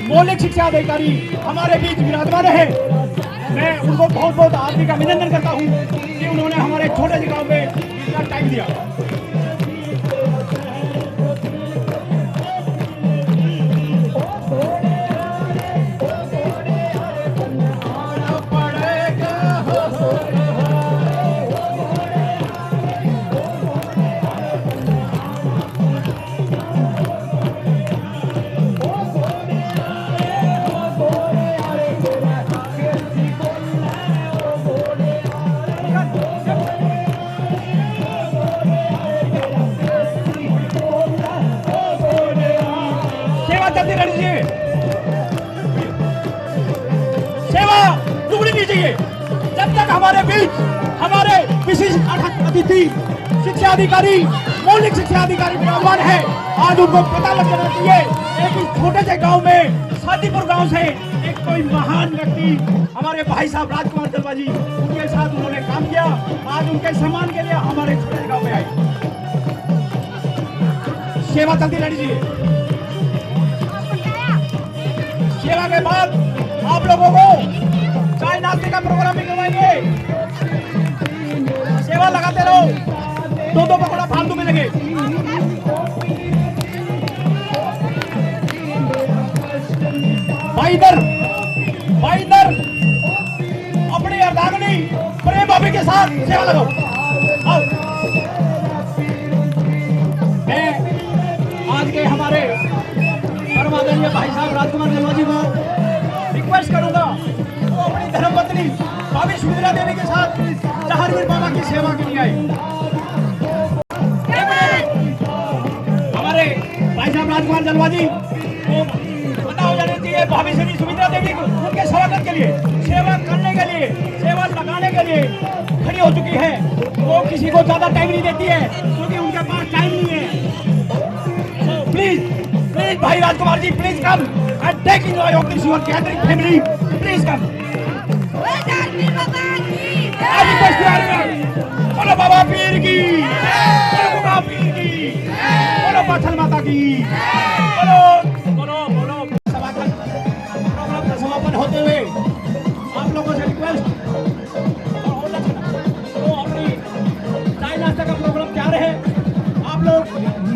मौलिक शिक्षा अधिकारी हमारे बीच विराजमान है। मैं उनको बहुत बहुत हार्दिक अभिनंदन करता हूँ कि उन्होंने हमारे छोटे से गांव में इतना टाइम दिया। सेवा रुकनी नहीं चाहिए जब तक हमारे बीच हमारे विशिष्ट अतिथि शिक्षा अधिकारी, मौलिक शिक्षा अधिकारी विराजमान है। आज उनको पता लग जाना चाहिए एक इस छोटे से गांव में, शादीपुर गांव से एक कोई महान व्यक्ति हमारे भाई साहब राजकुमार जलवा जी, उनके साथ उन्होंने काम किया। आज उनके सम्मान के लिए हमारे छोटे से गांव में आए। सेवा चलती रहनी चाहिए। सेवा के बाद आप लोगों को चाय नाश्ते का प्रोग्राम भी करवाएंगे। सेवा लगाते रहो, दो पकौड़ा फालतू मिलेंगे। भाई इधर अपनी अर्धांगिनी प्रेम भाभी के साथ सेवा लगाओ। आओ। मैं आज के हमारे परमादरणीय भाई साहब राजकुमार जलवा जी को रिक्वेस्ट करूंगा वो अपनी धर्मपत्नी भाभी सुमित्रा देवी के साथ जहांगीर बाबा की सेवा के लिए आए। हमारे भाई साहब राजकुमार जलवा जी को पता हो जाना चाहिए भाभी श्री सुमित्रा देवी को उनके स्वागत के लिए, सेवा करने के लिए, सेवा लगाने के लिए खड़ी हो चुकी है। वो किसी को ज्यादा टाइम नहीं देती है क्योंकि उनके पास टाइम नहीं है। प्लीज भाई Rajkumar ji, please come and take enjoy of this your gathering family. Please come. बोलो बाबा पीर की, बोलो बाबा पीर की, बोलो माछल माता की, बोलो प्रोग्राम का समापन होते हुए आप लोगों से रिक्वेस्ट तो अपनी चाय नाश्ता का प्रोग्राम तैयार है, आप लोग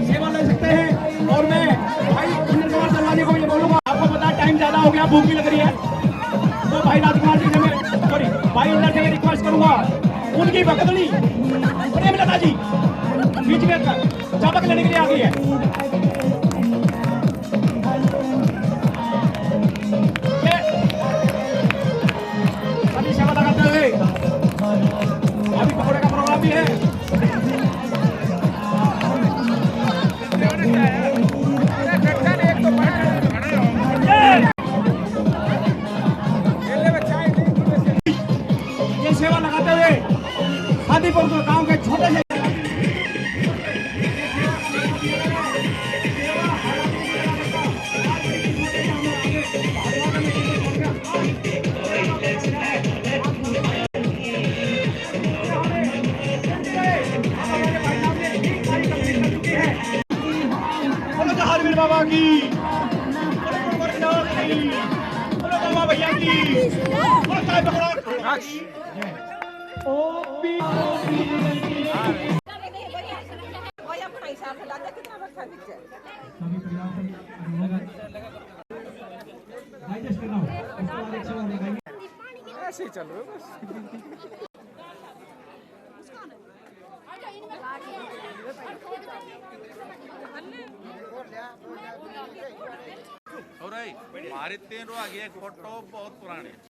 सेवा ले सकते हैं। और मैं भाई राजकुमार जलवा जी को ये बोलूंगा, आपको पता टाइम ज्यादा हो गया, भूख भी लग रही है, तो भाई राजकुमार जी से मैं भाई इंदर से रिक्वेस्ट करूंगा उनकी भगतनी प्रेमलता जी बीच में चाबक लेने के लिए आ गई है। सभी सेवा लगाते हुए अभी पकौड़े का प्रोग्राम भी है। ये सेवा लगाते हुए शादीपुर गांव के छोटे से की, बोलो गोरखनाथ की, बोलो बाबा भैया की, बोलो साईं भगवान की। ऐसे ही चल रहे हो बस। और हमारे 3 एक फोटो बहुत पुराने